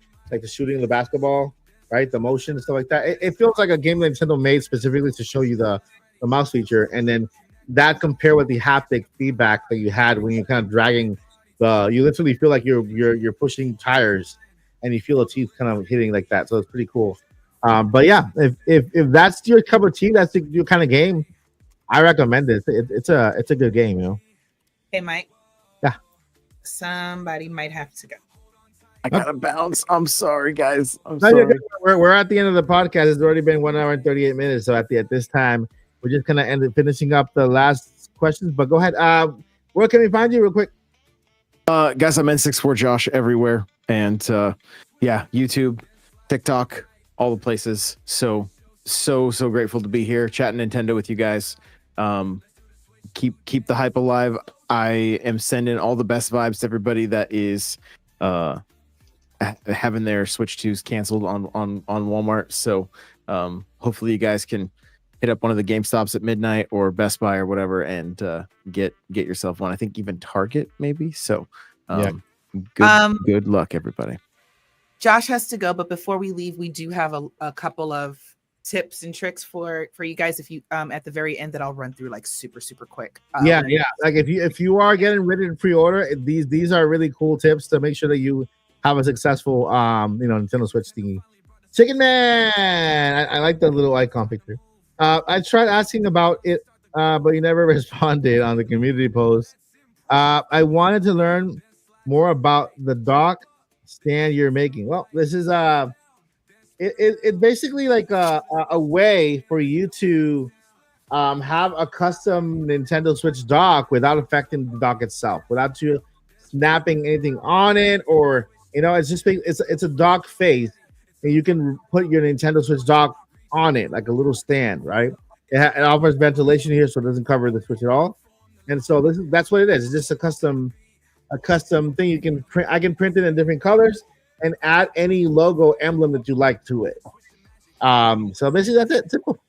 shooting the basketball, right? The motion and stuff like that. It feels like a game that Nintendo made specifically to show you the mouse feature, and then that compare with the haptic feedback that you had when you're kind of dragging you literally feel like you're pushing tires, and you feel the teeth kind of hitting like that. So it's pretty cool. But yeah, if that's your cup of tea, that's your kind of game, I recommend it. It's a good game, Hey, Mike. Yeah. Somebody might have to go. I gotta bounce. I'm sorry, guys. I'm sorry. We're at the end of the podcast. It's already been 1 hour and 38 minutes. So at this time, we're just gonna end up finishing up the last questions. But go ahead. Where can we find you, real quick? Guys, I'm N64Josh everywhere, and YouTube, TikTok, all the places. So grateful to be here chatting Nintendo with you guys. Keep the hype alive. I am sending all the best vibes to everybody that is having their Switch 2s canceled on Walmart. So hopefully you guys can hit up one of the GameStops at midnight or Best Buy or whatever and get yourself one. I think even Target maybe. So good luck, everybody. Josh has to go, but before we leave, we do have a couple of tips and tricks for you guys. If you at the very end that I'll run through like super quick. Yeah. Like if you are getting ready to pre-order, these are really cool tips to make sure that you have a successful Nintendo Switch thingy. Chicken Man, I like the little icon picture. I tried asking about it, but you never responded on the community post. I wanted to learn more about the dock stand you're making. Well, this is it's basically like a way for you to have a custom Nintendo Switch dock without affecting the dock itself, without you snapping anything on it, or it's just it's a dock face and you can put your Nintendo Switch dock on it, like a little stand, right? It offers ventilation here, so it doesn't cover the Switch at all. And so that's what it is. It's just a custom thing. You can print. I can print it in different colors and add any logo emblem that you like to it. So basically that's it. Simple.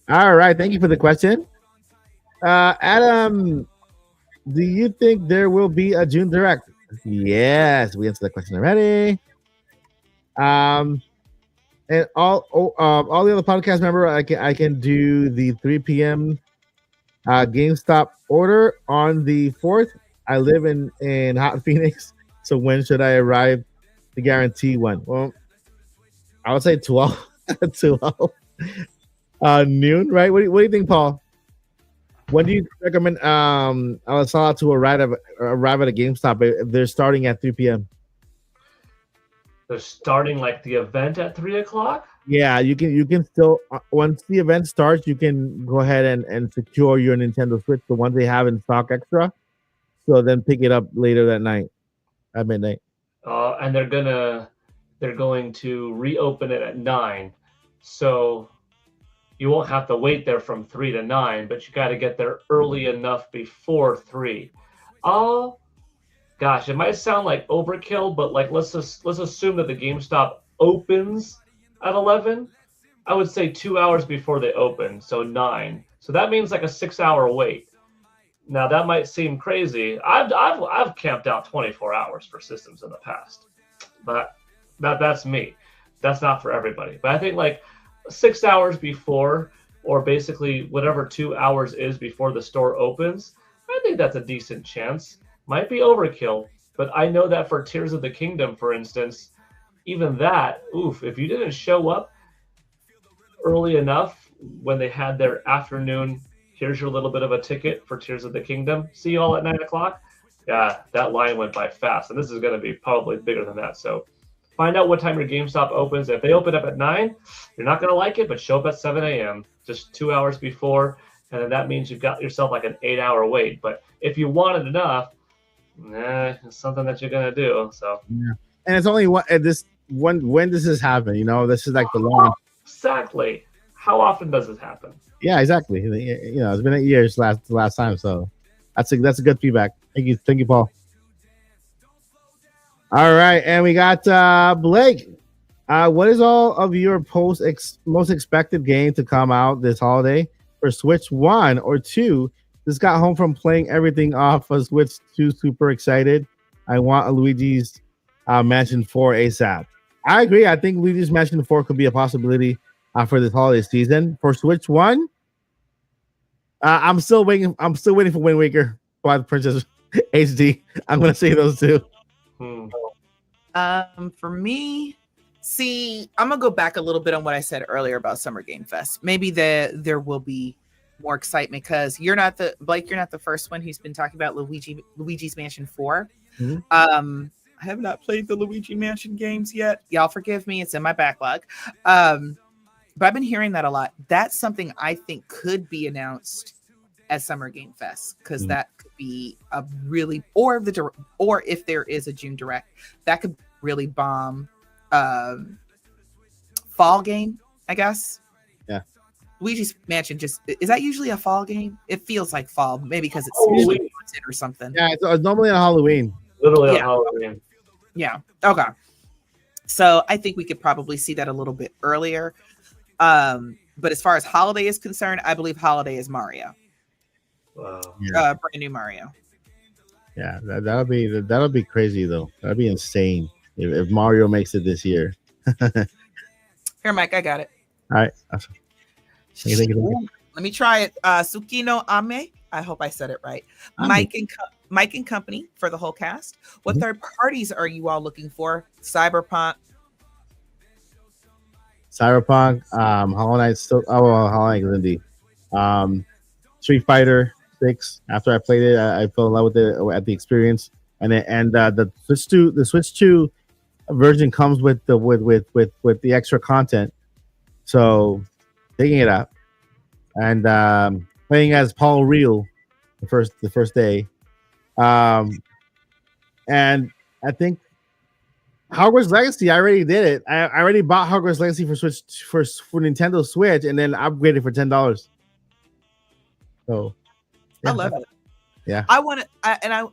All right. Thank you for the question. Adam, do you think there will be a June Direct? Yes, we answered that question already. And all the other podcast member, I can do the 3 p.m. GameStop order on the 4th. I live in Hot Phoenix, so when should I arrive to guarantee one? Well, I would say 12 noon, right? What do you think, Paul? When do you recommend Alasala to arrive at a GameStop if they're starting at 3 p.m.? They're starting like the event at 3 o'clock. Yeah, you can still once the event starts, you can go ahead and secure your Nintendo Switch, the ones they have in stock extra. So then pick it up later that night at midnight. And they're going to reopen it at 9. So you won't have to wait there from 3 to 9, but you got to get there early enough before 3. Oh, gosh, it might sound like overkill, but like let's assume that the GameStop opens at 11. I would say 2 hours before they open, so 9. So that means like a 6-hour wait. Now that might seem crazy. I've camped out 24 hours for systems in the past, but that's me. That's not for everybody. But I think like 6 hours before, or basically whatever 2 hours is before the store opens, I think that's a decent chance. Might be overkill, but I know that for Tears of the Kingdom, for instance, even that, if you didn't show up early enough when they had their afternoon, here's your little bit of a ticket for Tears of the Kingdom, see you all at 9 o'clock. Yeah, that line went by fast, and this is going to be probably bigger than that. So find out what time your GameStop opens. If they open up at 9, you're not going to like it, but show up at 7 a.m., just 2 hours before, and then that means you've got yourself like an 8-hour wait. But if you wanted enough, it's something that you're going to do. So yeah. And it's only when does this happen? You know, this is like the long. Exactly. How often does this happen? Yeah, exactly. You know, it's been 8 years last time, so that's a good feedback. Thank you, Paul. All right, and we got Blake. What is all of your most expected game to come out this holiday for Switch 1 or 2? Just got home from playing everything off of Switch 2. Super excited. I want a Luigi's Mansion 4 ASAP. I agree. I think Luigi's Mansion 4 could be a possibility for this holiday season. For Switch 1, I'm still waiting. I'm still waiting for Wind Waker, Twilight Princess HD. I'm gonna say those two. For me, I'm gonna go back a little bit on what I said earlier about Summer Game Fest. Maybe there will be more excitement because you're not the first one who's been talking about Luigi's Mansion 4. Mm-hmm. I have not played the Luigi Mansion games yet. Y'all forgive me, it's in my backlog. But I've been hearing that a lot. That's something I think could be announced at Summer Game Fest because that could be a really, or if there is a June Direct, that could really bomb fall game, I guess. Yeah. Luigi's Mansion is that usually a fall game? It feels like fall, maybe because it's or something. Yeah, it's normally on Halloween. Literally on Halloween. Yeah. Okay. So I think we could probably see that a little bit earlier. But as far as holiday is concerned, I believe holiday is Mario. Wow. Brand new Mario. Yeah, that'll be crazy though. That'd be insane if Mario makes it this year. Here, Mike, I got it. All right. Awesome. Thank you. Let me try it. Tsukino Ame. I hope I said it right. Mike and Company for the whole cast. What third parties are you all looking for? Cyberpunk, Hollow Knight Hollow Knight is indie. Street Fighter 6. After I played it, I fell in love with it at the experience. And the Switch 2 version comes with the extra content. So taking it out and playing as Paul Real the first day. And I think Hogwarts Legacy, I already did it. I already bought Hogwarts Legacy for Nintendo Switch, and then upgraded for $10. So I love it. Yeah. I want to,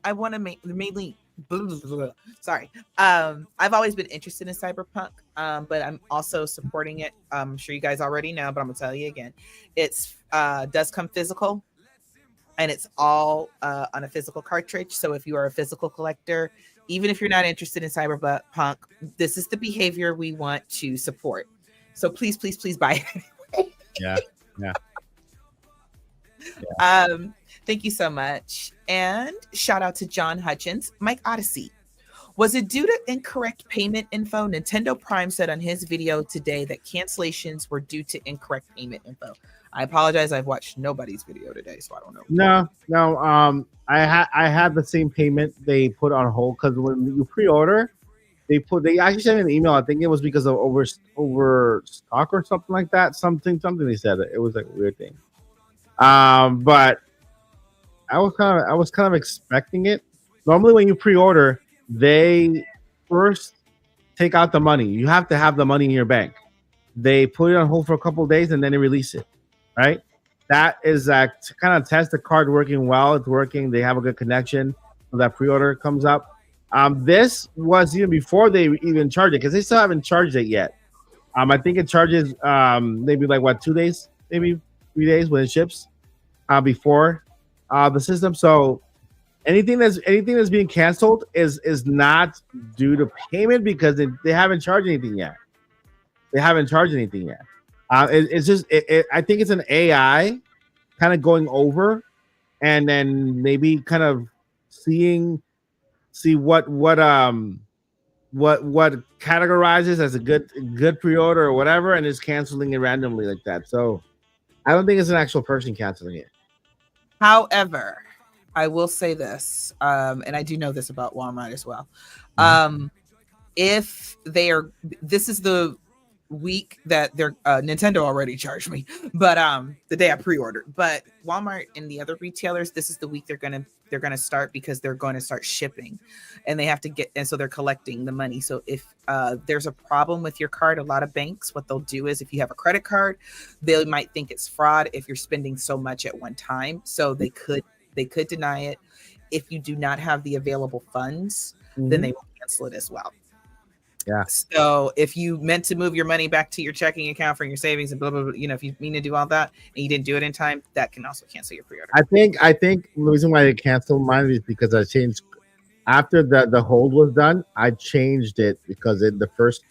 I want to mainly. Sorry. I've always been interested in Cyberpunk, but I'm also supporting it. I'm sure you guys already know, but I'm gonna tell you again. It's does come physical, and it's all on a physical cartridge. So if you are a physical collector, even if you're not interested in Cyberpunk, this is the behavior we want to support. So please, please, please buy it. Yeah. Thank you so much. And shout out to John Hutchins. Mike Odyssey. Was it due to incorrect payment info? Nintendo Prime said on his video today that cancellations were due to incorrect payment info. I apologize. I've watched nobody's video today, so I don't know. No. I had the same payment they put on hold because when you pre-order, they actually sent me an email. I think it was because of overstock or something like that. Something they said. It was like a weird thing. But I was kind of expecting it. Normally, when you pre-order, they first take out the money. You have to have the money in your bank. They put it on hold for a couple of days and then they release it. Right? That is to kind of test the card working well. It's working. They have a good connection. So that pre-order comes up. This was even before they even charged it because they still haven't charged it yet. I think it charges maybe like 2 days, maybe 3 days when it ships before the system. So anything that's being canceled is not due to payment because they haven't charged anything yet. It's just I think it's an AI kind of going over and then maybe kind of see what categorizes as a good pre-order or whatever, and is canceling it randomly like that. So I don't think it's an actual person canceling it. However, I will say this, and I do know this about Walmart as well. If this is the week that they're Nintendo already charged me, but the day I pre-ordered. But Walmart and the other retailers, this is the week they're gonna start because they're going to start shipping, and they have to and so they're collecting the money. So if there's a problem with your card, a lot of banks, what they'll do is if you have a credit card, they might think it's fraud if you're spending so much at one time. So they could deny it. If you do not have the available funds, then they will cancel it as well. Yeah. So if you meant to move your money back to your checking account from your savings and blah blah blah, if you mean to do all that and you didn't do it in time, that can also cancel your pre-order. I think the reason why they canceled mine is because I changed after the hold was done. I changed it because the first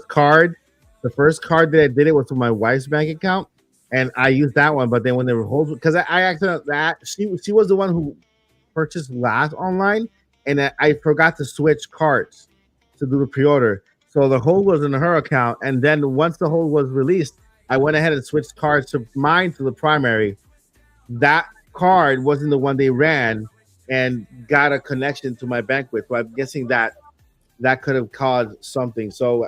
card that I did it was from my wife's bank account, and I used that one. But then when they were hold, because I accidentally she was the one who purchased last online, and I forgot to switch cards to do the pre-order. So the hold was in her account, and then once the hold was released, I went ahead and switched cards to mine to the primary. That card wasn't the one they ran and got a connection to my bank with. So I'm guessing that could have caused something. So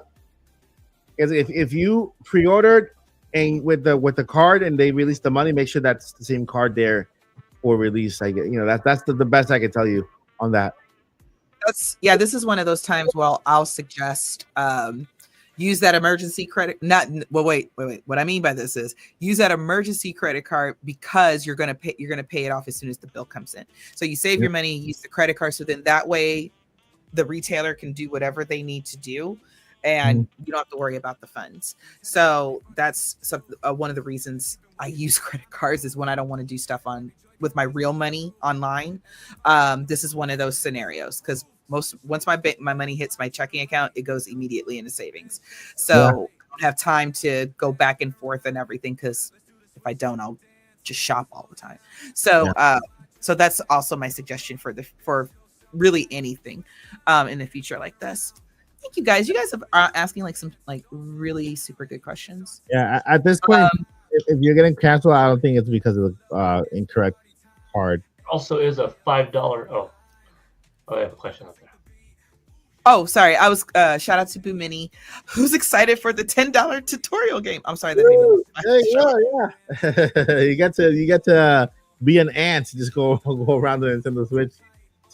if you pre-ordered and with the card and they released the money, make sure that's the same card there for release. I get that's the best I can tell you on that. This is one of those times I'll suggest use that emergency credit. Wait. What I mean by this is use that emergency credit card because you're gonna pay it off as soon as the bill comes in. So you save your money, use the credit card, so then that way the retailer can do whatever they need to do, and you don't have to worry about the funds. So that's one of the reasons I use credit cards is when I don't want to do stuff with my real money online. This is one of those scenarios because once my money hits my checking account, it goes immediately into savings. So I don't have time to go back and forth and everything because if I don't, I'll just shop all the time. So so that's also my suggestion for really anything in the future like this. Thank you guys. You guys are asking some really super good questions. Yeah, at this point, if you're getting canceled, I don't think it's because of the incorrect card. Also is a $5. Oh, I have a question up there. Oh, sorry. I was shout out to Boo Mini, who's excited for the $10 tutorial game. I'm sorry. You get to be an ant. Just go around the Nintendo Switch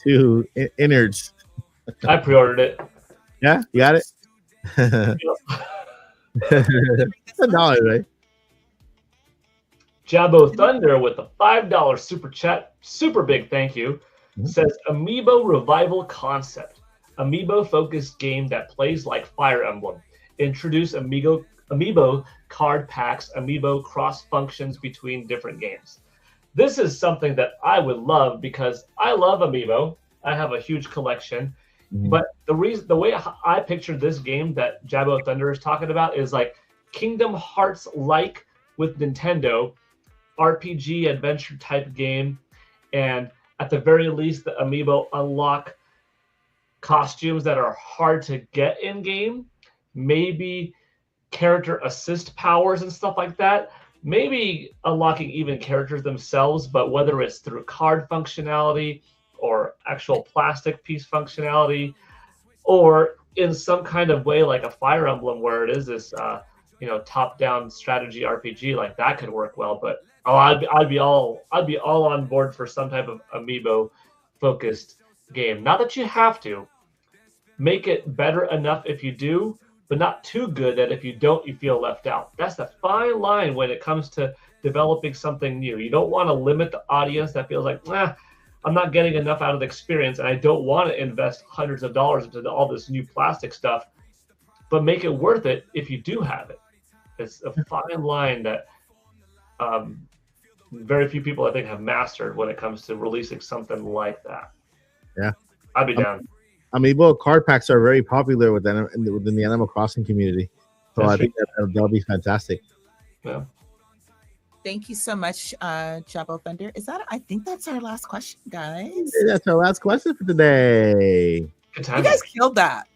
to innards. I pre-ordered it. Yeah, you got it. $10, right? Jabo Thunder with a $5 super chat, super big thank you, says Amiibo Revival Concept. Amiibo focused game that plays like Fire Emblem. Introduce Amiibo card packs, Amiibo cross functions between different games. This is something that I would love because I love Amiibo. I have a huge collection. But the way I pictured this game that Jabo Thunder is talking about is like Kingdom Hearts like with Nintendo, RPG adventure type game, and at the very least the Amiibo unlock costumes that are hard to get in game, maybe character assist powers and stuff like that, maybe unlocking even characters themselves, but whether it's through card functionality or actual plastic piece functionality, or in some kind of way like a Fire Emblem where it is this top-down strategy RPG, like that could work well. But I'd be all on board for some type of Amiibo focused game. Not that you have to. Make it better enough if you do, but not too good that if you don't, you feel left out. That's the fine line when it comes to developing something new. You don't want to limit the audience that feels like, I'm not getting enough out of the experience, and I don't want to invest hundreds of dollars into all this new plastic stuff, but make it worth it if you do have it. It's a fine line that very few people, I think, have mastered when it comes to releasing something like that. Yeah. I'd be down. Amiibo card packs are very popular within the Animal Crossing community. So That's I think that'll be fantastic. Yeah. Thank you so much, Jabo Thunder. I think that's our last question, guys. That's our last question for today. Good You time. guys killed that.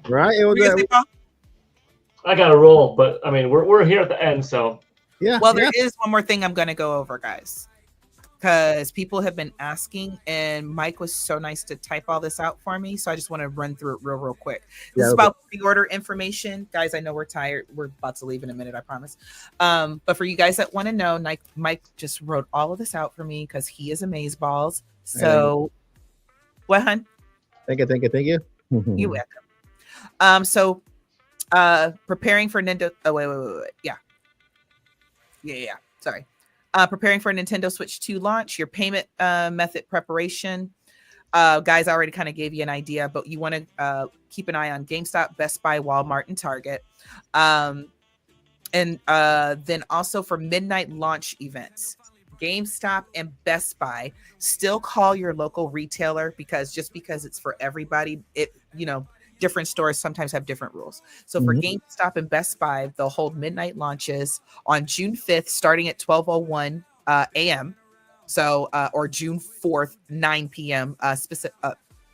Right? It was What do you think, Paul? I got to roll, but I mean, we're here at the end, so yeah. Well, there is one more thing I'm going to go over, guys, because people have been asking, and Mike was so nice to type all this out for me. So I just want to run through it real quick. This is about pre-order information. Guys, I know we're tired. We're about to leave in a minute, I promise. But for you guys that want to know, Mike just wrote all of this out for me because he is amazeballs. So, what, hun? Thank you. You're welcome. So, preparing for Nintendo. Oh, wait. Yeah. Sorry. Preparing for a Nintendo Switch 2 launch, your payment method preparation. Guys, I already kind of gave you an idea, but you want to keep an eye on GameStop, Best Buy, Walmart, and Target. And then also for midnight launch events, GameStop and Best Buy, still call your local retailer because it's for everybody, different stores sometimes have different rules. So for GameStop and Best Buy, they'll hold midnight launches on June 5th, starting at 12:01 a.m. So, or June 4th, 9 p.m.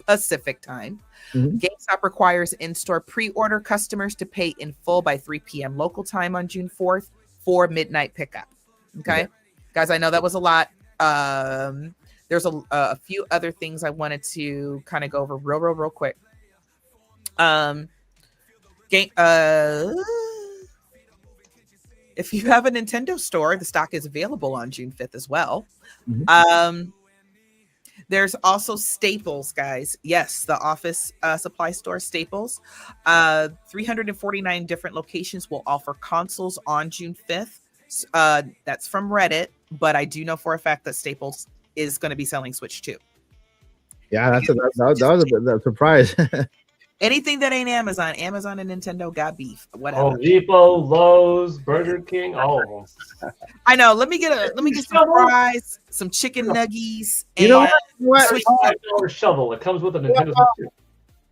Pacific time. GameStop requires in-store pre-order customers to pay in full by 3 p.m. local time on June 4th for midnight pickup. Okay, guys, I know that was a lot. There's a few other things I wanted to kind of go over real quick. If you have a Nintendo store, the stock is available on June 5th as well. There's also Staples, guys. Yes, the office supply store Staples. 349 different locations will offer consoles on June 5th. That's from Reddit, but I do know for a fact that Staples is going to be selling Switch 2. Yeah, that was a bit of a surprise. Anything that ain't Amazon and Nintendo got beef. Whatever. Home Depot, Lowe's, Burger King, all of them. I know. Let me get some fries, some chicken nuggies, and You know what? $5 shovel. It comes with a Nintendo Switch.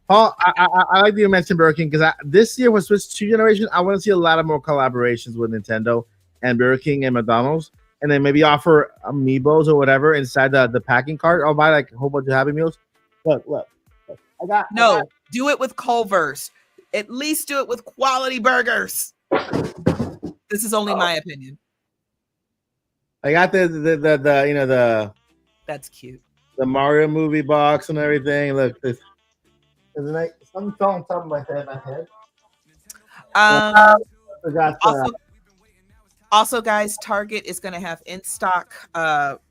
Paul, I like that you mentioned Burger King because this year with Switch 2 generation, I want to see a lot of more collaborations with Nintendo and Burger King and McDonald's, and then maybe offer Amiibos or whatever inside the packing cart. I'll buy like a whole bunch of Happy Meals. Look. Do it with Culver's. At least do it with quality burgers. This is only my opinion. I got the That's cute. the Mario movie box and everything. Look, this isn't it? Something fell on top of my head. Also, Also, guys, Target is going to have in stock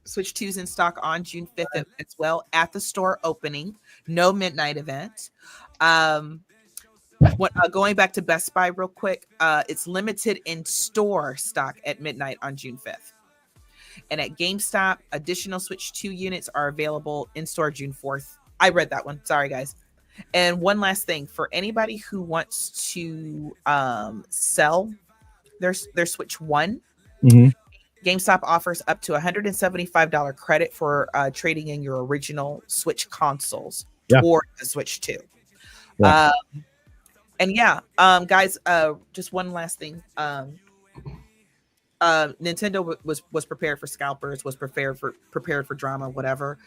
Switch 2s in stock on June 5th as well at the store opening. No midnight event. Going back to Best Buy real quick, it's limited in store stock at midnight on June 5th. And at GameStop, additional Switch 2 units are available in store June 4th. I read that one. Sorry, guys. And one last thing, for anybody who wants to sell their Switch 1, GameStop offers up to $175 credit for trading in your original Switch consoles toward the Switch 2. Yeah. Guys, just one last thing. Nintendo was prepared for scalpers, was prepared for drama, whatever.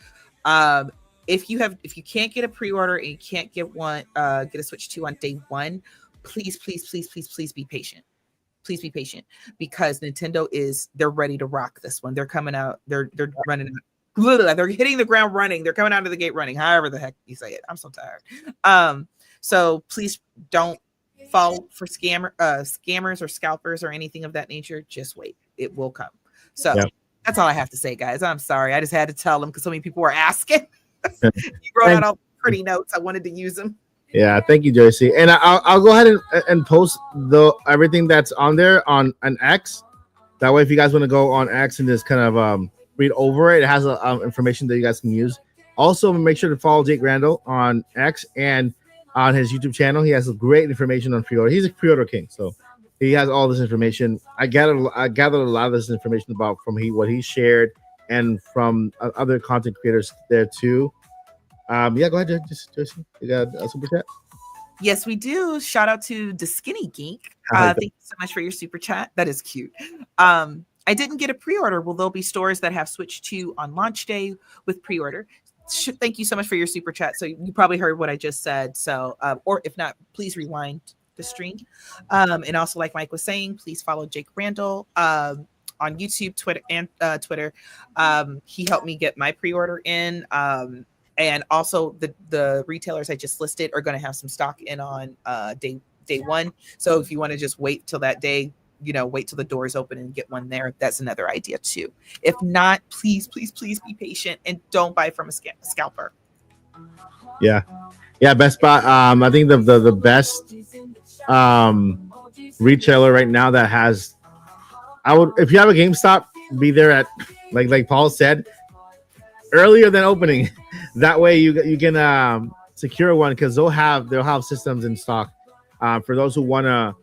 If you can't get a pre-order and you can't get a Switch 2 on day one, please be patient. Please be patient, because Nintendo they're ready to rock this one. They're coming out, they're running, they're hitting the ground running. They're coming out of the gate running, however the heck you say it. I'm so tired. So please don't fall for scammers or scalpers or anything of that nature. Just wait, it will come. So that's all I have to say, guys. I'm sorry, I just had to tell them because so many people were asking. You wrote out all pretty notes. I wanted to use them. Yeah, thank you, Joycey. And I'll go ahead and post everything that's on there on an X. That way, if you guys want to go on X and just kind of read over it, it has information that you guys can use. Also, make sure to follow Jake Randall on X and on his YouTube channel. He has great information on pre-order. He's a pre-order king, so he has all this information. I gathered a lot of this information from what he shared and from other content creators there too. Go ahead, Joycey. You got a super chat? Yes, we do. Shout out to the Skinny Geek. Thank you so much for your super chat. That is cute. I didn't get a pre-order. Will there be stores that have Switch 2 on launch day with pre-order? Thank you so much for your super chat. So you probably heard what I just said. So, or if not, please rewind the stream. And also, like Mike was saying, please follow Jake Randall on YouTube, Twitter, and Twitter. He helped me get my pre-order in. And also the retailers I just listed are going to have some stock in on day one. So if you want to just wait till that day, wait till the doors open and get one there. That's another idea too. If not, please be patient and don't buy from a scalper. Yeah, Best Buy. I think the best retailer right now that has, if you have a GameStop, be there at like Paul said, earlier than opening. That way you can secure one, because they'll have systems in stock for those who want to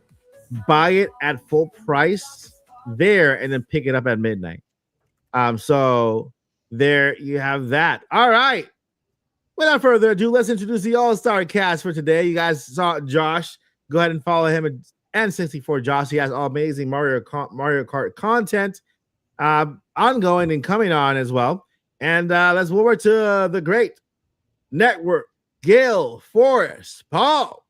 buy it at full price there and then pick it up at midnight. So there you have that. All right. Without further ado, let's introduce the All-Star cast for today. You guys saw Josh. Go ahead and follow him and 64 Josh. He has all amazing Mario Kart content ongoing and coming on as well. And let's move over to the great network, Gil, Forrest, Paul.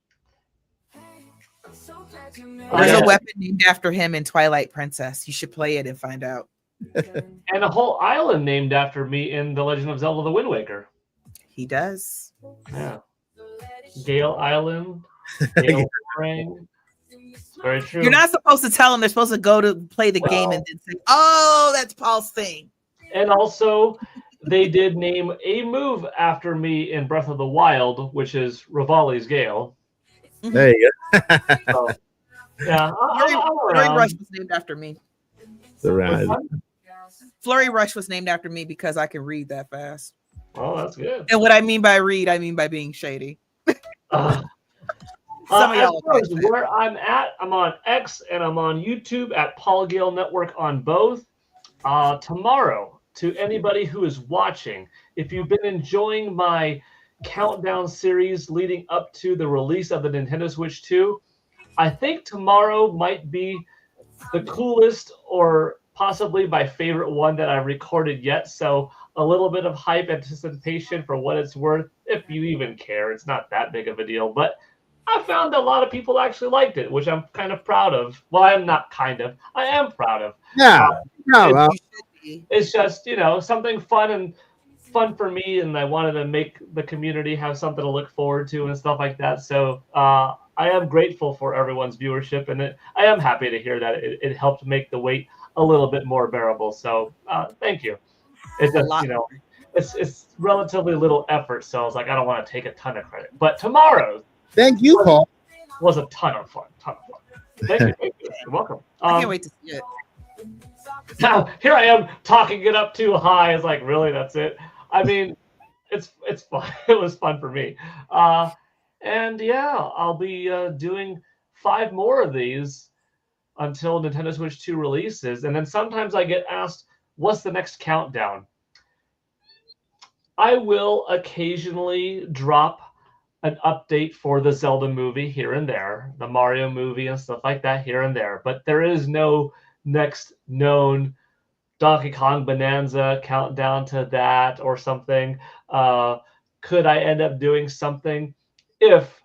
There's a weapon named after him in Twilight Princess. You should play it and find out. And a whole island named after me in The Legend of Zelda: The Wind Waker. He does. Yeah. Gale Island. Gale Ring. Very true. You're not supposed to tell them. They're supposed to go to play the game and then say, "Oh, that's Paul's thing." And also, they did name a move after me in Breath of the Wild, which is Rivali's Gale. There you go. So, yeah, Flurry Rush was named after me. Flurry Rush was named after me because I can read that fast. Oh, that's good. And what I mean by read, I mean by being shady. Some of y'all. Where I'm at, I'm on X and I'm on YouTube at Paul Gale Network on both. Tomorrow, to anybody who is watching, if you've been enjoying my countdown series leading up to the release of the Nintendo Switch 2, I think tomorrow might be the coolest or possibly my favorite one that I've recorded yet. So a little bit of hype anticipation for what it's worth, if you even care. It's not that big of a deal, but I found a lot of people actually liked it, which I'm kind of proud of. Well, I'm not kind of. I am proud of. Yeah. It's just, something fun for me, and I wanted to make the community have something to look forward to and stuff like that. So I am grateful for everyone's viewership, and I am happy to hear that it helped make the wait a little bit more bearable. So thank you. It's just, it's relatively little effort, so I was like, I don't want to take a ton of credit. But tomorrow, Thank you, Paul. was a ton of fun. Thank you. You're welcome. I can't wait to see it. Now here I am talking it up too high. It's like, really, that's it. I mean, it's fun. It was fun for me. And yeah, I'll be doing 5 more of these until Nintendo Switch 2 releases. And then sometimes I get asked, what's the next countdown? I will occasionally drop an update for the Zelda movie here and there, the Mario movie and stuff like that here and there. But there is no next known Donkey Kong Bonanza countdown to that or something. Could I end up doing something if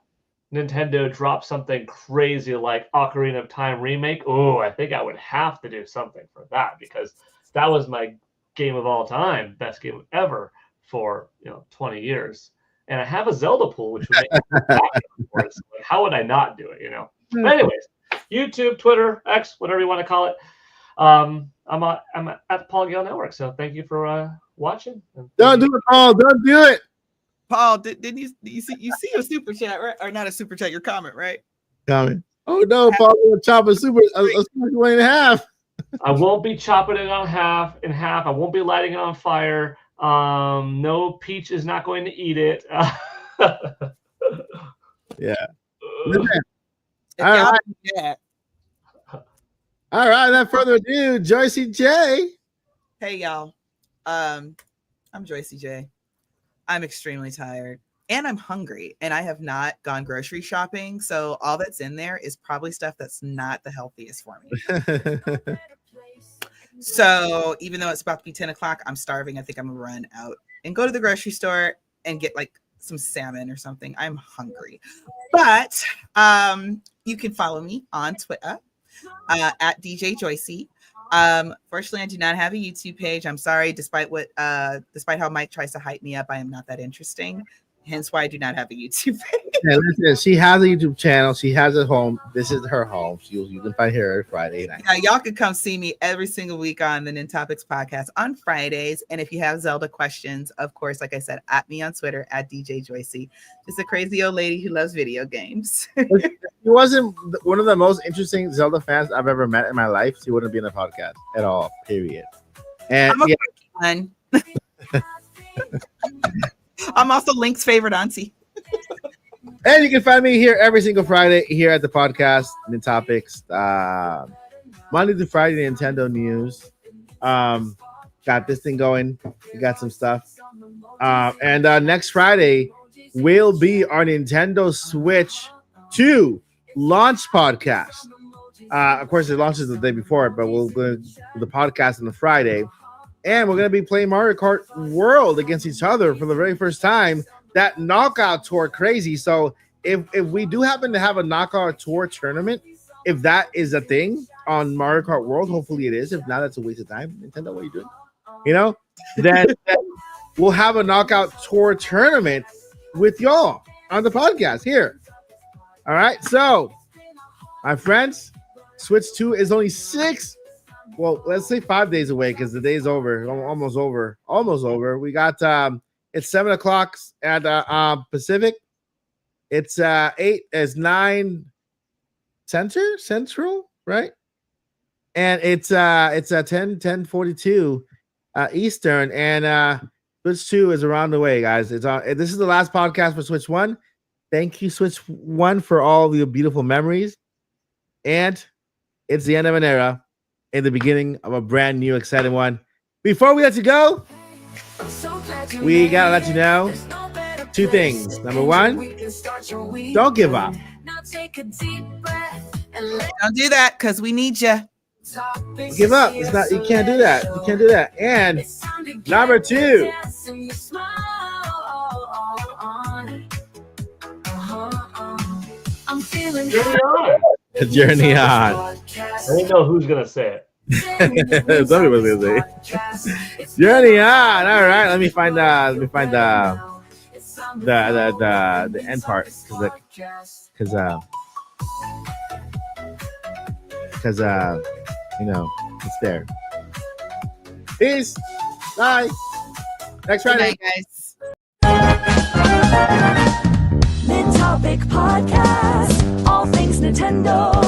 Nintendo dropped something crazy like Ocarina of Time remake? Oh, I think I would have to do something for that, because that was my game of all time, best game ever for 20 years. And I have a Zelda pool, which would make me for it. So like, how would I not do it? But anyways, YouTube, Twitter, X, whatever you want to call it. I'm at Paul Gale Network. So thank you for watching. Don't do it, Paul. Don't do it. Paul, didn't you see your super chat, right? Or not a super chat, your comment, right? Comment. Oh no, Paul, we're gonna chop a super one in half. I won't be chopping it in half. I won't be lighting it on fire. No, Peach is not going to eat it. Yeah. All right. Without further ado, Joycey J. Hey y'all. I'm Joycey J. I'm extremely tired and I'm hungry, and I have not gone grocery shopping. So all that's in there is probably stuff that's not the healthiest for me. So even though it's about to be 10 o'clock, I'm starving. I think I'm gonna run out and go to the grocery store and get like some salmon or something. I'm hungry. But you can follow me on Twitter at DJ Joycey. Fortunately, I do not have a YouTube page. I'm sorry, despite how Mike tries to hype me up, I am not that interesting. Hence why I do not have a YouTube page. Yeah, listen, she has a YouTube channel. She has a home. This is her home. You can find her every Friday night. Yeah, y'all can come see me every single week on the Nintopics podcast on Fridays. And if you have Zelda questions, of course, like I said, at me on Twitter at DJ Joycey. Just a crazy old lady who loves video games. She wasn't one of the most interesting Zelda fans I've ever met in my life. She wouldn't be in the podcast at all. Period. And I'm a one. I'm also Link's favorite auntie. And you can find me here every single Friday here at the podcast, Nintopics. Monday to Friday, Nintendo news. Got this thing going. We got some stuff. And next Friday will be our Nintendo Switch 2 launch podcast. Of course, it launches the day before, but we'll go to the podcast on the Friday. And we're going to be playing Mario Kart World against each other for the very first time. That knockout tour crazy. So if we do happen to have a knockout tour tournament, if that is a thing on Mario Kart World, hopefully it is. If not, that's a waste of time. Nintendo, what are you doing? Then we'll have a knockout tour tournament with y'all on the podcast here. All right. So, my friends, Switch 2 is only 5 days away because the day's over, almost over. We got it's 7 o'clock at Pacific. It's 9 Central, right? And it's 10:42 Eastern, and Switch 2 is around the way, guys. This is the last podcast for Switch 1. Thank you, Switch 1, for all of your beautiful memories. And it's the end of an era and the beginning of a brand new, exciting one. Before we let you go, we got to let you know 2 things. Number 1, don't give up. Don't do that because we need you. Give up. You can't do that. You can't do that. And number 2, journey on. I don't know who's gonna say it. Somebody's gonna say it. Journey on. All right. Let me find the end part because because it's there. Peace. Bye. Next Good Friday. night, guys. Mid Topic Podcast, all things Nintendo.